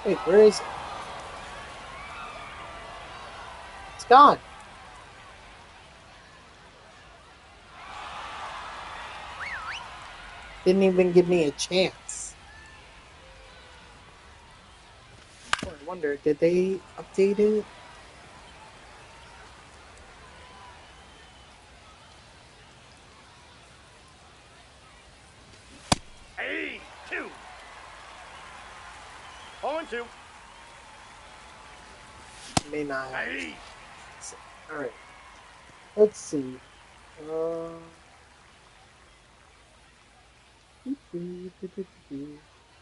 Wait, where is it? It's gone. Didn't even give me a chance. Oh, I wonder, did they update it? Hey! 2. 0-2. May not. Hey! Alright. Let's see. Uh,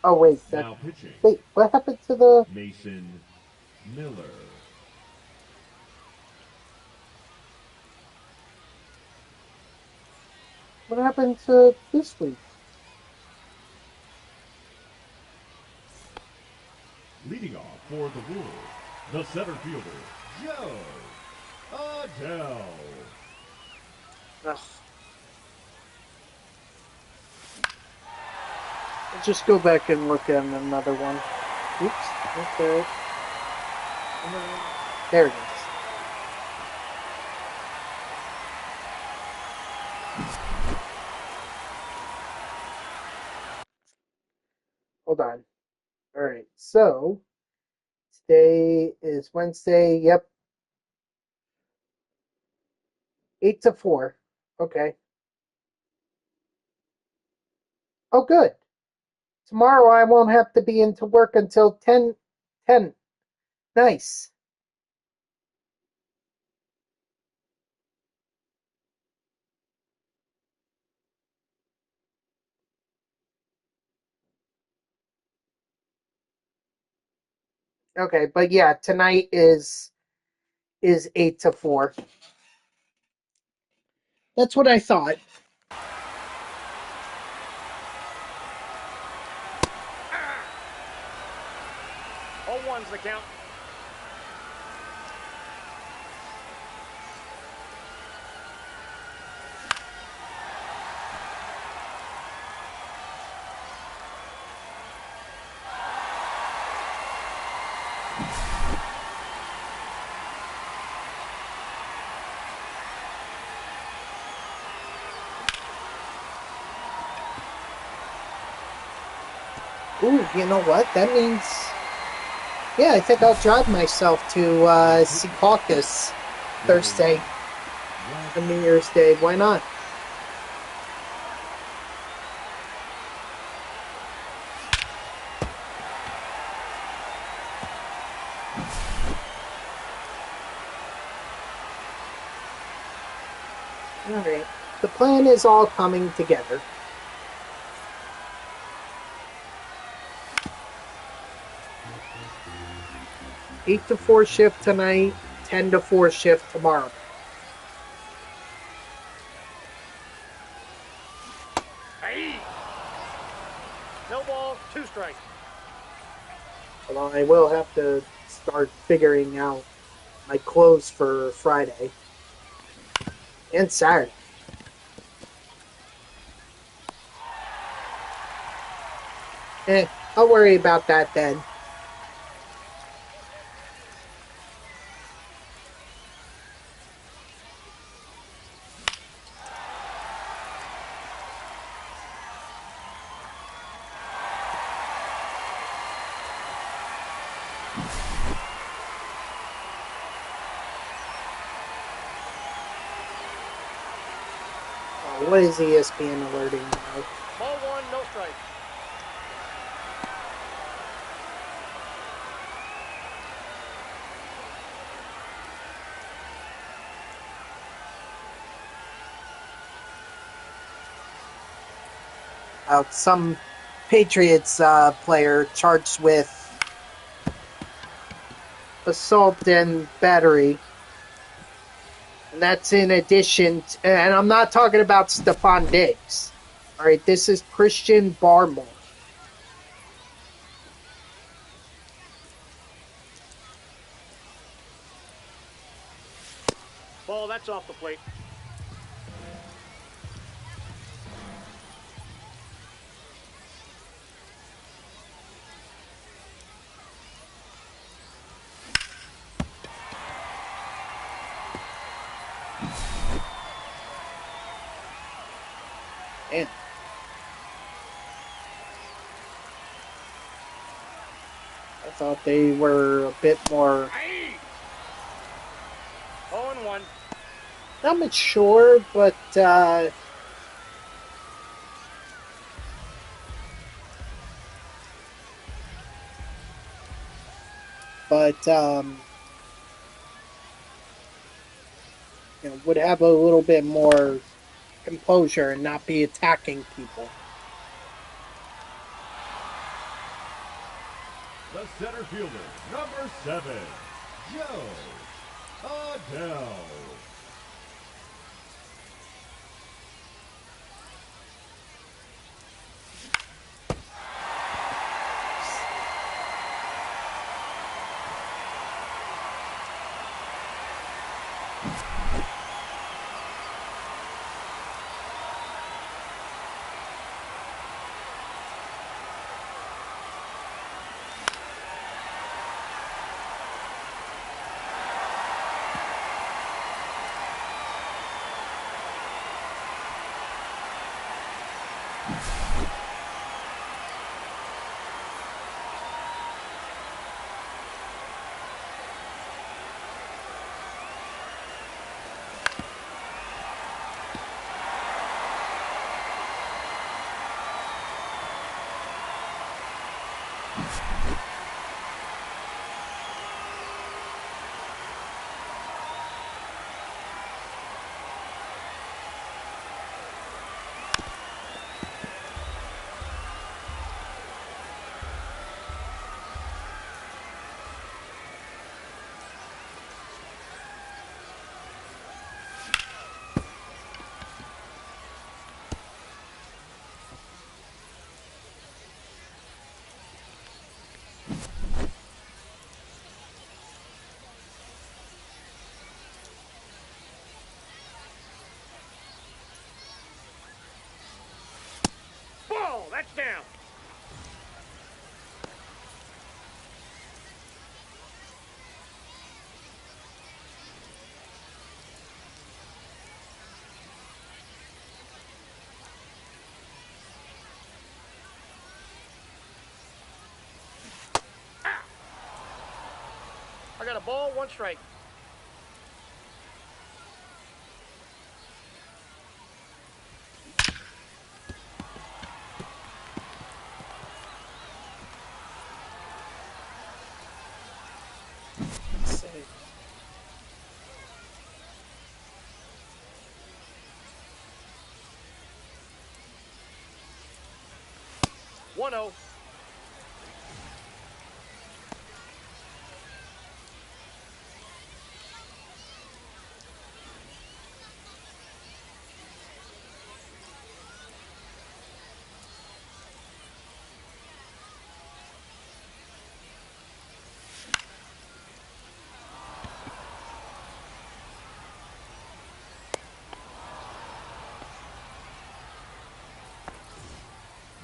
oh wait, Now pitching, wait. What happened to the? Mason Miller. What happened to this week? Leading off for the Wolves, the center fielder, Joe Adele. Ugh. I'll just go back and look at another one. Oops. Okay. There it is. Hold on. All right. So today is Wednesday. Yep. 8 to 4. Okay. Oh, good. Tomorrow I won't have to be into work until 10. Nice. Okay, but yeah, tonight is 8 to 4. That's what I thought. Oh, one's the count. Ooh, you know what? That means, yeah, I think I'll drive myself to Secaucus Thursday on New Year's Day. Why not? All right. The plan is all coming together. 8 to 4 shift tonight, 10 to 4 shift tomorrow. Hey! No ball, 2 strikes. Well, I will have to start figuring out my clothes for Friday and Saturday. I'll worry about that then. What is ESPN alerting now? Ball 1, no strike. Some Patriots player charged with assault and battery. And that's in addition to, and I'm not talking about Stephon Diggs. All right, this is Christian Barmore. Ball, that's off the plate. Man. I thought they were a bit more, Hey! 0-1. not mature, but would have a little bit more composure and not be attacking people. The center fielder, number 7, Joe Adele. Ball, that's down. I got a ball, 1 strike. Say, 1-0.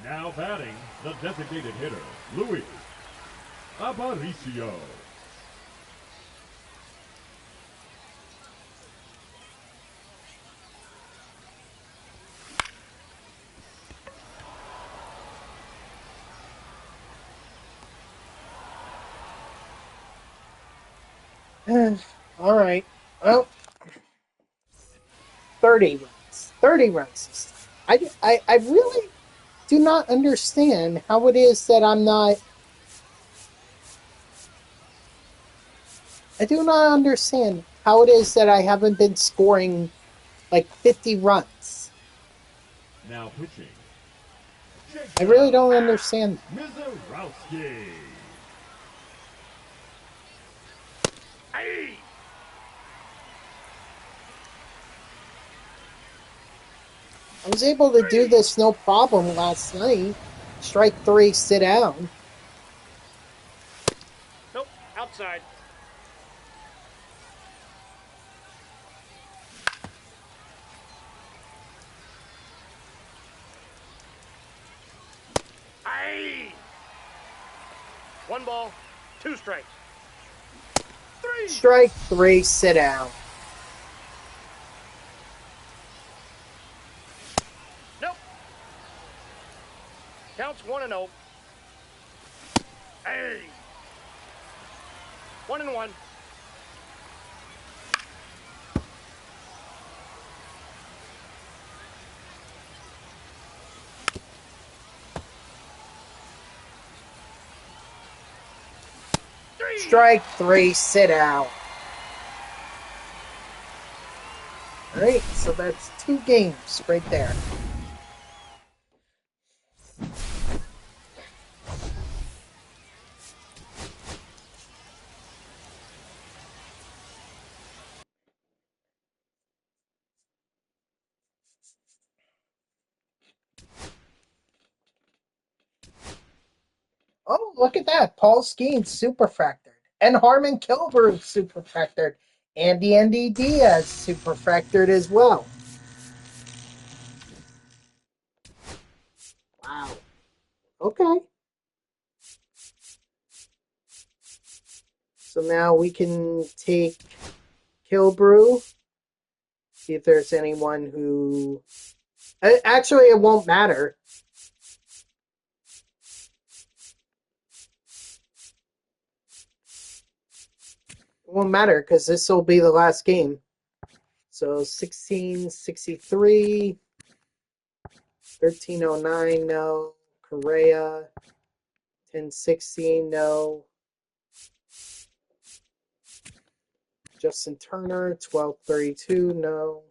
Now batting, the designated hitter, Luis Aparicio. all right. Well, 30 runs. 30 runs. I really do not understand how it is that I'm not. I do not understand how it is that I haven't been scoring like 50 runs. Now pitching, I really don't understand. Mizorowski. Aye. I was able to do this no problem last night. Strike 3, sit down. Nope, outside. Aye. 1 ball, 2 strikes. 3. Strike 3, sit down. Nope. Counts 1-0. Hey. 1-1. Strike 3, sit down. All right, so that's 2 games right there. Oh, look at that. Paul Skeens superfractored. And Harmon Kilbrew superfractored. Andy Diaz superfractored as well. Wow. Okay. So now we can take Kilbrew. See if there's anyone who... Actually, it won't matter. It won't matter because this will be the last game. So 1663, 1309, no. Correa, 1016, no. Justin Turner, 1232, no.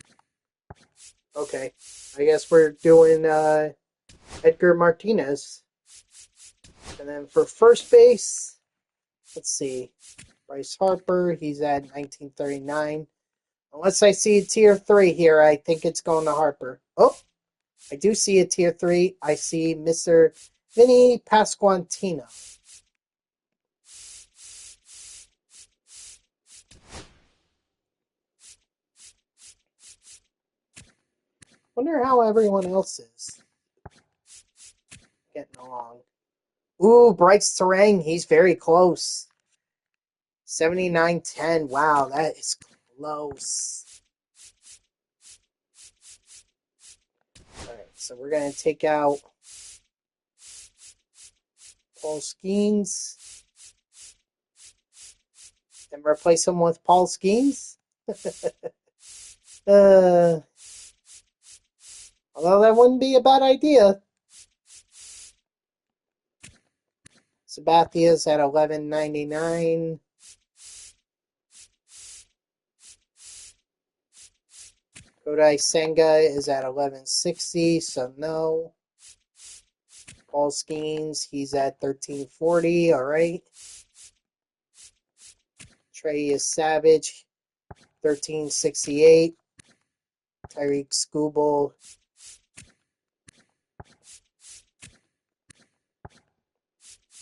Okay, I guess we're doing Edgar Martinez. And then for first base, let's see. Bryce Harper, he's at 1939. Unless I see a tier 3 here, I think it's going to Harper. Oh, I do see a tier 3. I see Mr. Vinny Pasquantino. Wonder how everyone else is getting along. Ooh, Bryce Terang, he's very close. 79-10. Wow, that is close. Alright, so we're going to take out Paul Skeens and replace him with Paul Skeens. Although that wouldn't be a bad idea. Sabathia's at 11.99. Kodai Senga is at 11.60, so no. Paul Skeens, he's at 13.40, alright. Trey is Savage, 13.68. Tyreek Skubal.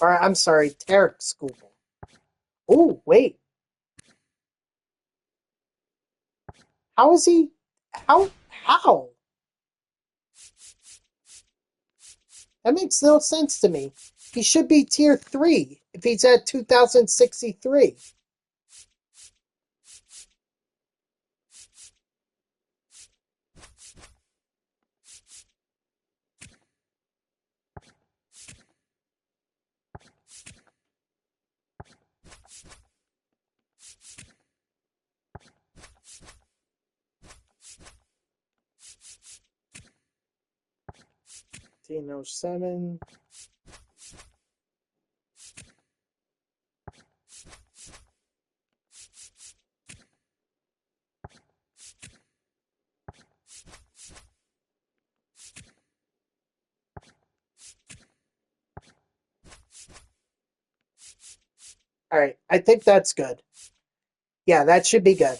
Or, I'm sorry, Tarek Skubal. Oh, wait. How is he? How? That makes no sense to me. He should be tier 3 if he's at 2063. $15.07. All right, I think that's good. Yeah, that should be good.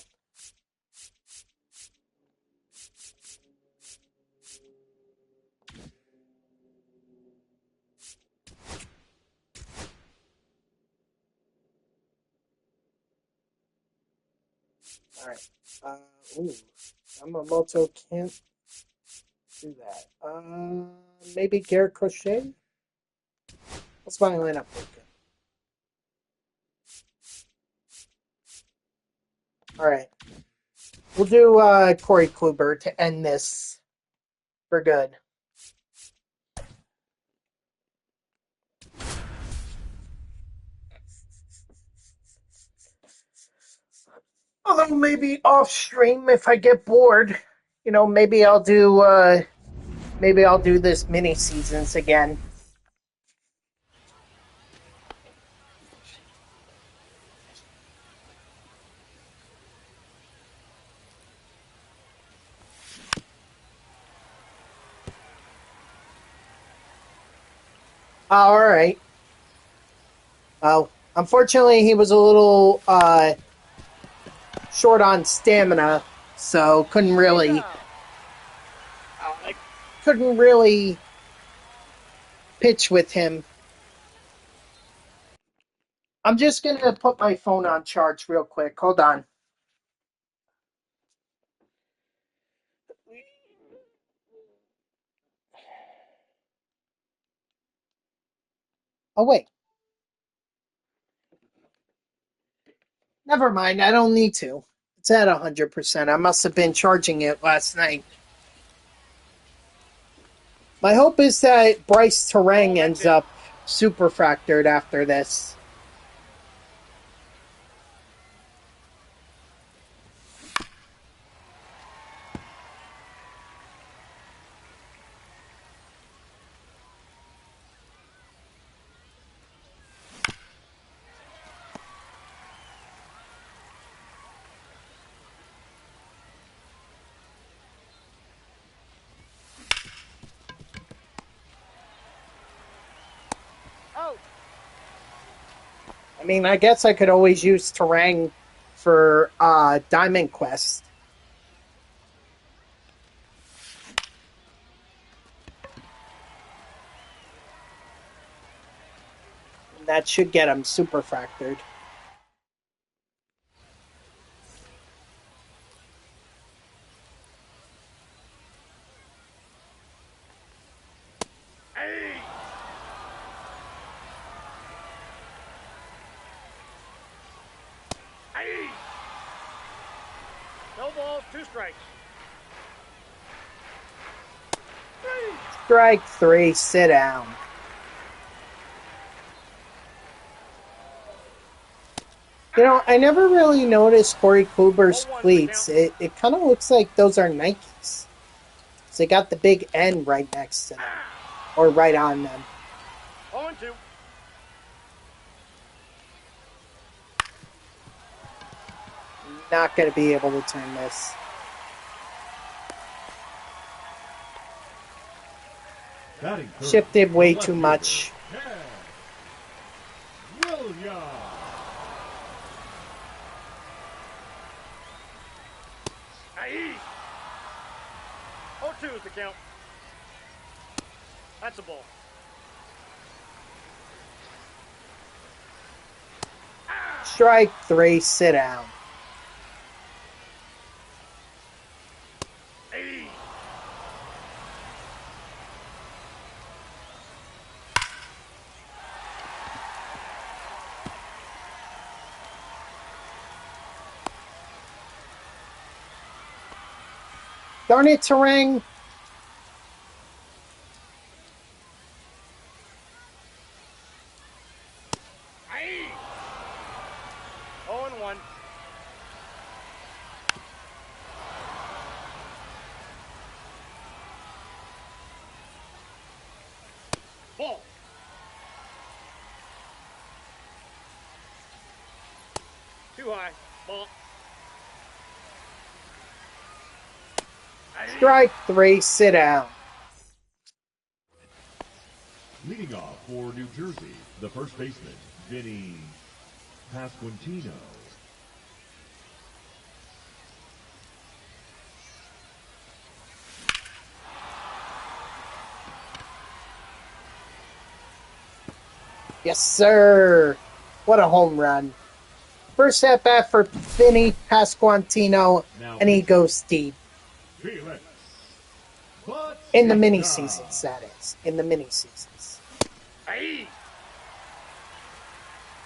All right. Ooh, Yamamoto can't do that. Maybe Garrett Crochet? What's my lineup looking? All right. We'll do Corey Kluber to end this for good. Although maybe off stream if I get bored, maybe I'll do this mini seasons again. All right. Well, unfortunately, he was a little short on stamina, so couldn't really pitch with him. I'm just gonna put my phone on charge real quick. Hold on. Oh wait, never mind. I don't need to. It's at 100%. I must have been charging it last night. My hope is that Bryce Terang ends up super fractured after this. Oh, I mean, I guess I could always use Terang for Diamond Quest. That should get him super fractured. hey. Hey. No balls, 2 strikes. Strike 3, sit down. You know, I never really noticed Corey Kluber's cleats. It kind of looks like those are Nikes. So they got the big N right next to them. Or right on them. 0-2. Not going to be able to turn this. Shifted way too much. Hey. 0-2 is the count. That's a ball. Strike 3, sit down. Hey. Darn it, Terang. Hey. 0-1. Ball. Too high. Ball. Hey. Strike 3, sit down. Leading off for New Jersey, the first baseman, Vinny Pasquantino. Yes, sir. What a home run. First at bat for Vinny Pasquantino, and he goes deep. Felix. In the mini seasons, that is. In the mini seasons. Hey.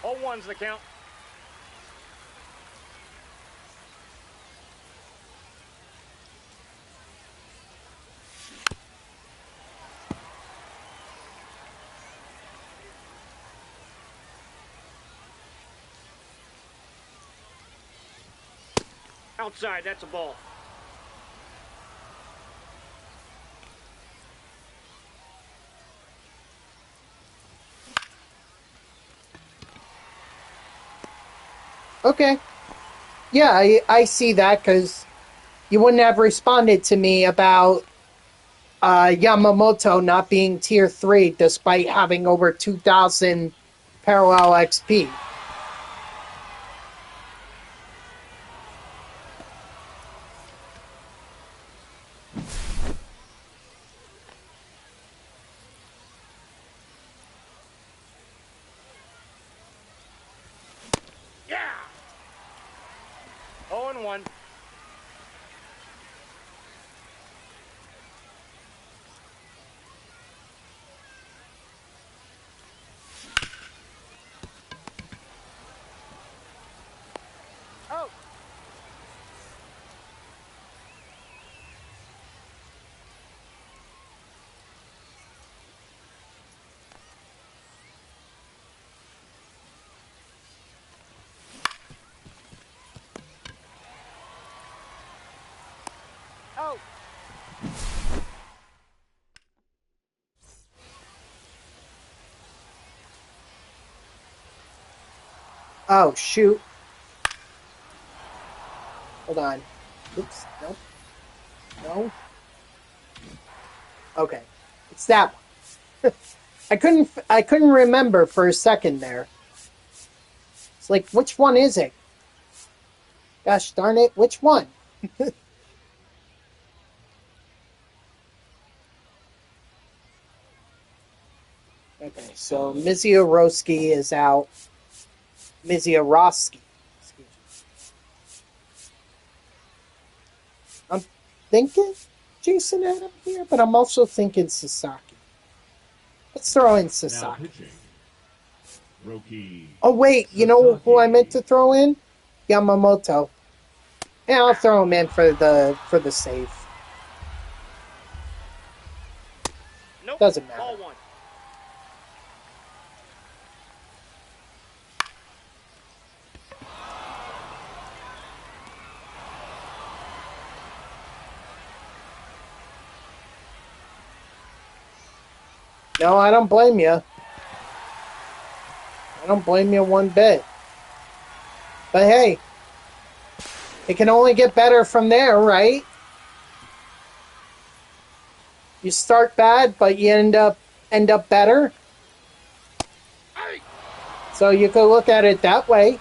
0-1's the count. Outside, that's a ball. Okay. Yeah, I see that because you wouldn't have responded to me about Yamamoto not being tier 3 despite having over 2,000 parallel XP. Yeah! 0-1. Oh! Oh! Oh, shoot. Hold on. Oops. Nope. No. Okay. It's that one. I couldn't remember for a second there. It's like, which one is it? Gosh darn it, which one? Okay, so Miziorowski is out. Miziorowski. Excuse me. I'm thinking Jason Adam here, but I'm also thinking Sasaki. Let's throw in Now Sasaki. pitching. Roki. Oh, wait, you know who I meant to throw in? Yamamoto. Yeah, I'll throw him in for the save. Nope. Doesn't matter. Ball 1. No, I don't blame you. I don't blame you one bit. But hey, it can only get better from there, right? You start bad, but you end up better. Hey! So you could look at it that way.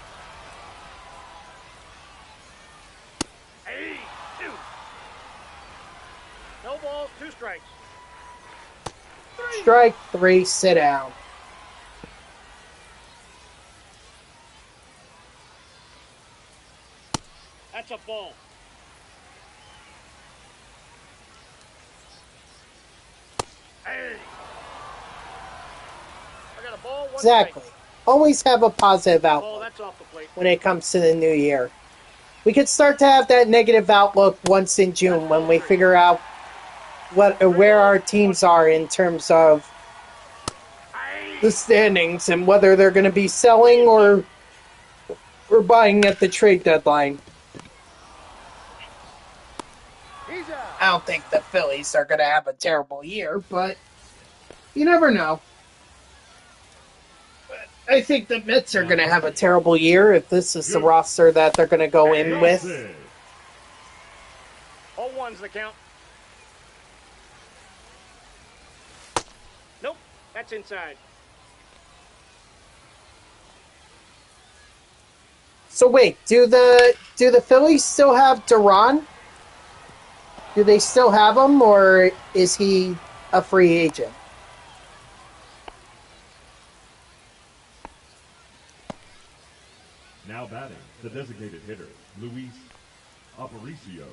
Hey! 2. No balls, 2 strikes. 3. Strike 3, sit down. That's a ball. Hey! I got a ball, 1 Exactly. strike. Always have a positive Ball, outlook that's off the plate. when it comes to the new year. We could start to have that negative outlook once in June when we figure out where our teams are in terms of the standings and whether they're going to be selling or buying at the trade deadline. He's out. I don't think the Phillies are going to have a terrible year, but you never know. I think the Mets are going to have a terrible year if this is the roster that they're going to go in with. 0-1's the count. Nope, that's inside. So wait, do the Phillies still have Duran? Do they still have him, or is he a free agent? Now batting, the designated hitter, Luis Aparicio.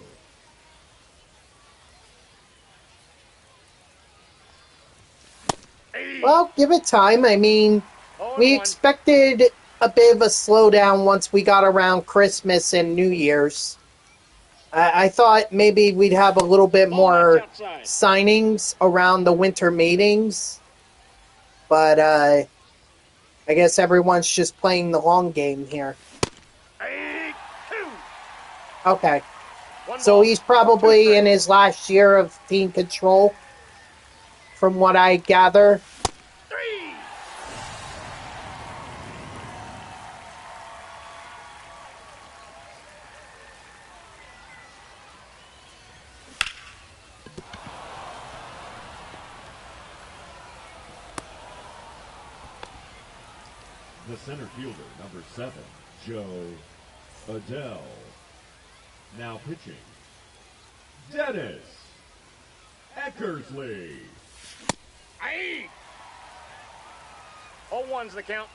Well, give it time. I mean, we 0-1. expected a bit of a slowdown once we got around Christmas and New Year's. I thought maybe we'd have a little bit more signings around the winter meetings. But I guess everyone's just playing the long game here. 2. Okay. 1 So ball, he's 2 probably strikes. in his last year of team control, from what I gather. 3. The center fielder, number 7, Joe Adele. Now pitching, Dennis Eckersley. Aye. 0-1's the count.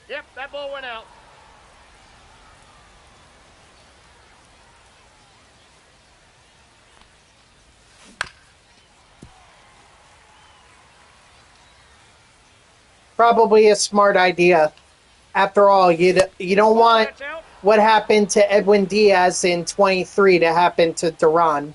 Yep, that ball went out. Probably a smart idea. After all, you don't want That's out. what happened to Edwin Diaz in 23 to happen to Duran.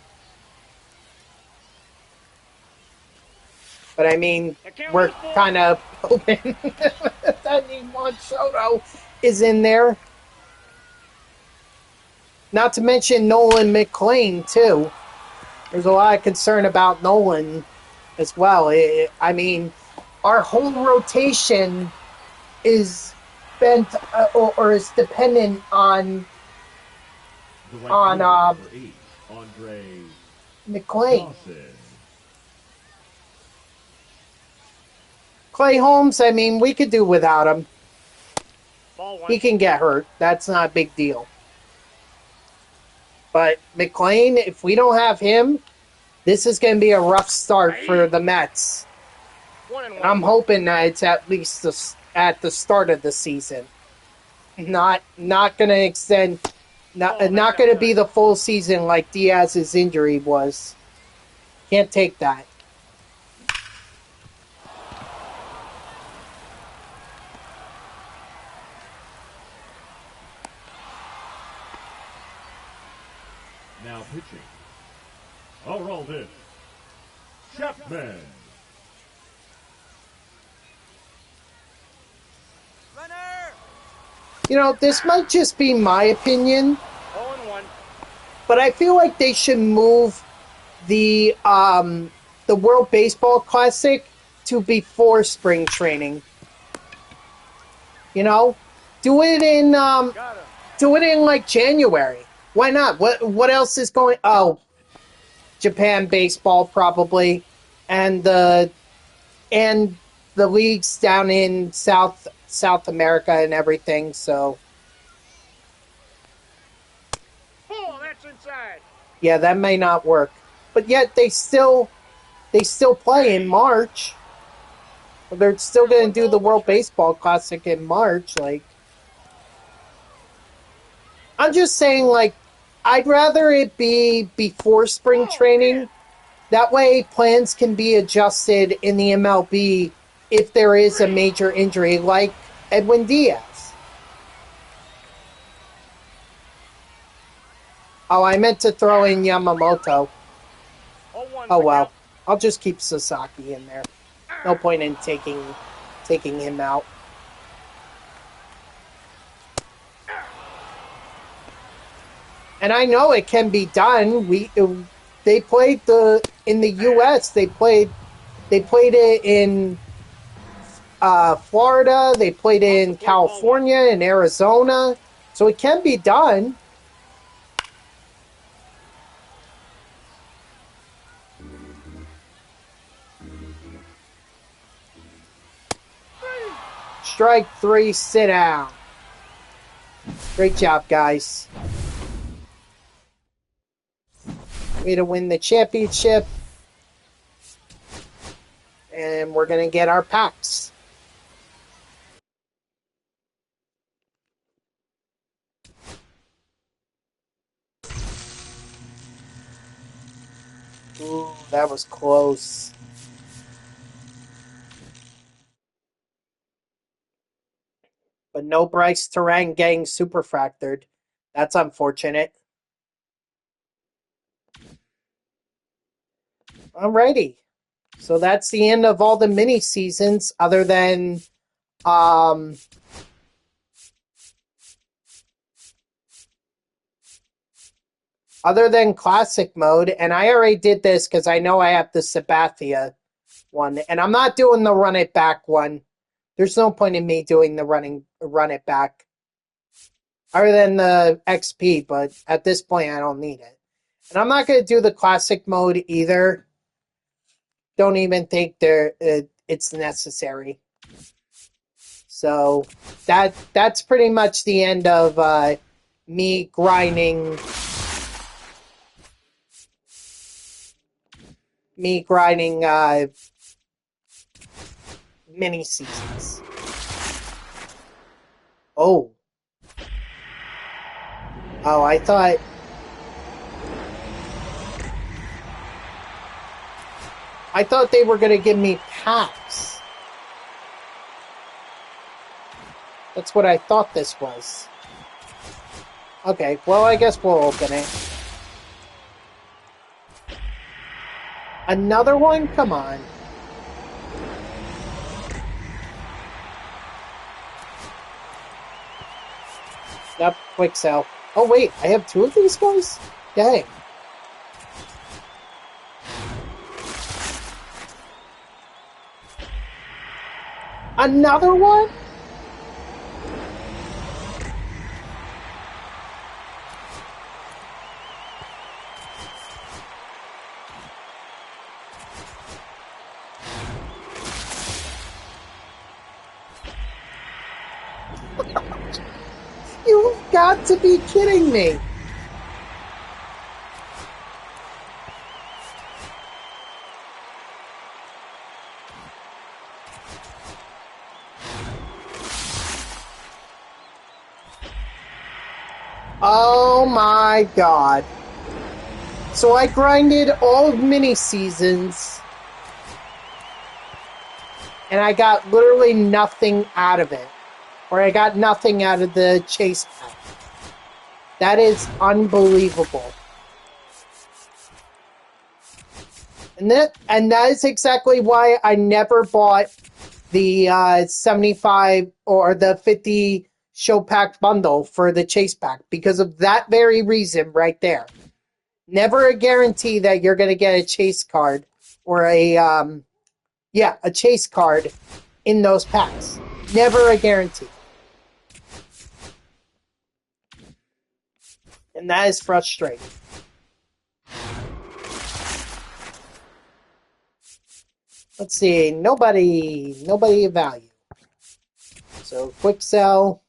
But I mean, we're kind of hoping that Juan Soto is in there. Not to mention Nolan McLean, too. There's a lot of concern about Nolan as well. I mean, our whole rotation is bent or is dependent on The right fielder, number 8, Andre McLean. Dawson. Clay Holmes, I mean, we could do without him. Ball one. He can get hurt. That's not a big deal. But McLean, if we don't have him, this is going to be a rough start for the Mets. 1-1. I'm hoping that it's at least at the start of the season. Not going to extend. Not going to be the full season like Diaz's injury was. Can't take that. Now pitching, Aroldis Chapman. You know, this might just be my opinion, 0-1. but I feel like they should move the World Baseball Classic to before spring training. You know, do it in like January. Why not? What else is going? Oh, Japan baseball probably, and the leagues down in South America and everything. So Oh, that's inside. yeah, that may not work. But yet they still play in March. They're still going to do the World Baseball Classic in March. Like, I'm just saying, like, I'd rather it be before spring training. That way, plans can be adjusted in the MLB if there is a major injury, like Edwin Diaz. Oh, I meant to throw in Yamamoto. 0-1's Oh the well, count. I'll just keep Sasaki in there. No point in taking him out. And I know it can be done. They played in the U.S. They played it in Florida. They played it in California and Arizona. So it can be done. Strike 3, sit down. Great job, guys. Way to win the championship. And we're going to get our packs. Ooh, that was close. But no Bryce Terang getting superfractored. That's unfortunate. Alrighty. So that's the end of all the mini seasons other than classic mode, and I already did this because I know I have the Sabathia one, and I'm not doing the run it back one. There's no point in me doing the run it back other than the XP, but at this point I don't need it. And I'm not going to do the classic mode either. Don't even think it's necessary. So that's pretty much the end of me grinding mini seasons. Oh, I thought they were gonna give me packs. That's what I thought this was. Okay, well I guess we'll open it. Another one? Come on. Yep, quick sell. Oh wait, I have two of these guys? Dang. Another one? You've got to be kidding me. Oh my god. So I grinded all of mini seasons and I got literally nothing out of it. Or I got nothing out of the chase pack. That is unbelievable. And that is exactly why I never bought the 75 or the 50 show pack bundle for the chase pack because of that very reason right there. Never a guarantee that you're going to get a chase card or a chase card in those packs. Never a guarantee. And that is frustrating. Let's see, nobody of value. So quick sell,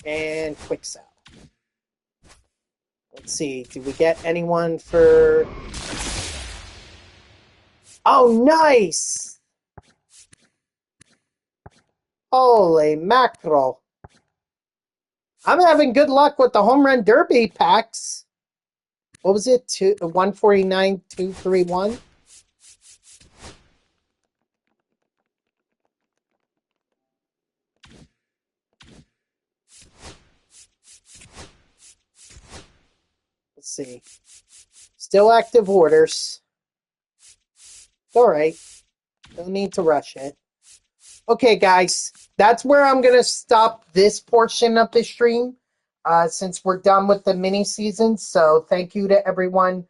and quick sell. Let's see, do we get anyone for... Oh, nice! Holy mackerel. I'm having good luck with the Home Run Derby packs. What was it? 149, 231? Let's see. Still active orders. Alright. Don't need to rush it. Okay, guys. That's where I'm going to stop this portion of the stream. Since we're done with the mini season. So thank you to everyone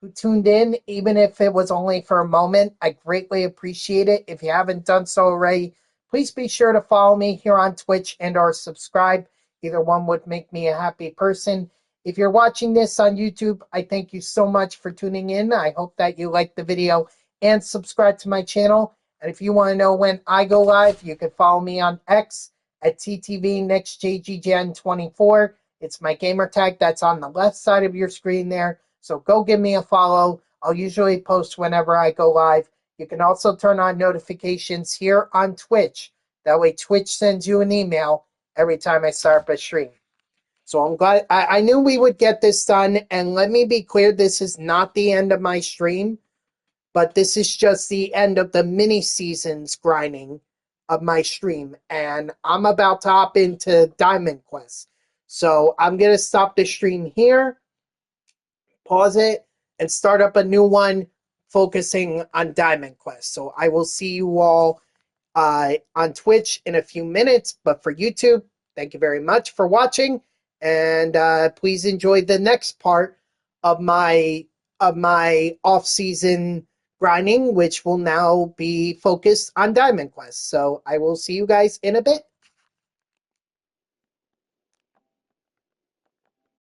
who tuned in, even if it was only for a moment. I greatly appreciate it. If you haven't done so already, please be sure to follow me here on Twitch and or subscribe. Either one would make me a happy person. If you're watching this on YouTube, I thank you so much for tuning in. I hope that you liked the video and subscribe to my channel. And if you want to know when I go live, you can follow me on X at TTVNextJGGen24. It's my gamer tag that's on the left side of your screen there. So go give me a follow. I'll usually post whenever I go live. You can also turn on notifications here on Twitch. That way Twitch sends you an email every time I start up a stream. So I'm glad. I knew we would get this done. And let me be clear, this is not the end of my stream. But this is just the end of the mini seasons grinding of my stream. And I'm about to hop into Diamond Quest. So I'm going to stop the stream here. pause it, and start up a new one focusing on Diamond Quest. So I will see you all on Twitch in a few minutes. But for YouTube, thank you very much for watching, and please enjoy the next part of my off-season grinding, which will now be focused on Diamond Quest. So I will see you guys in a bit.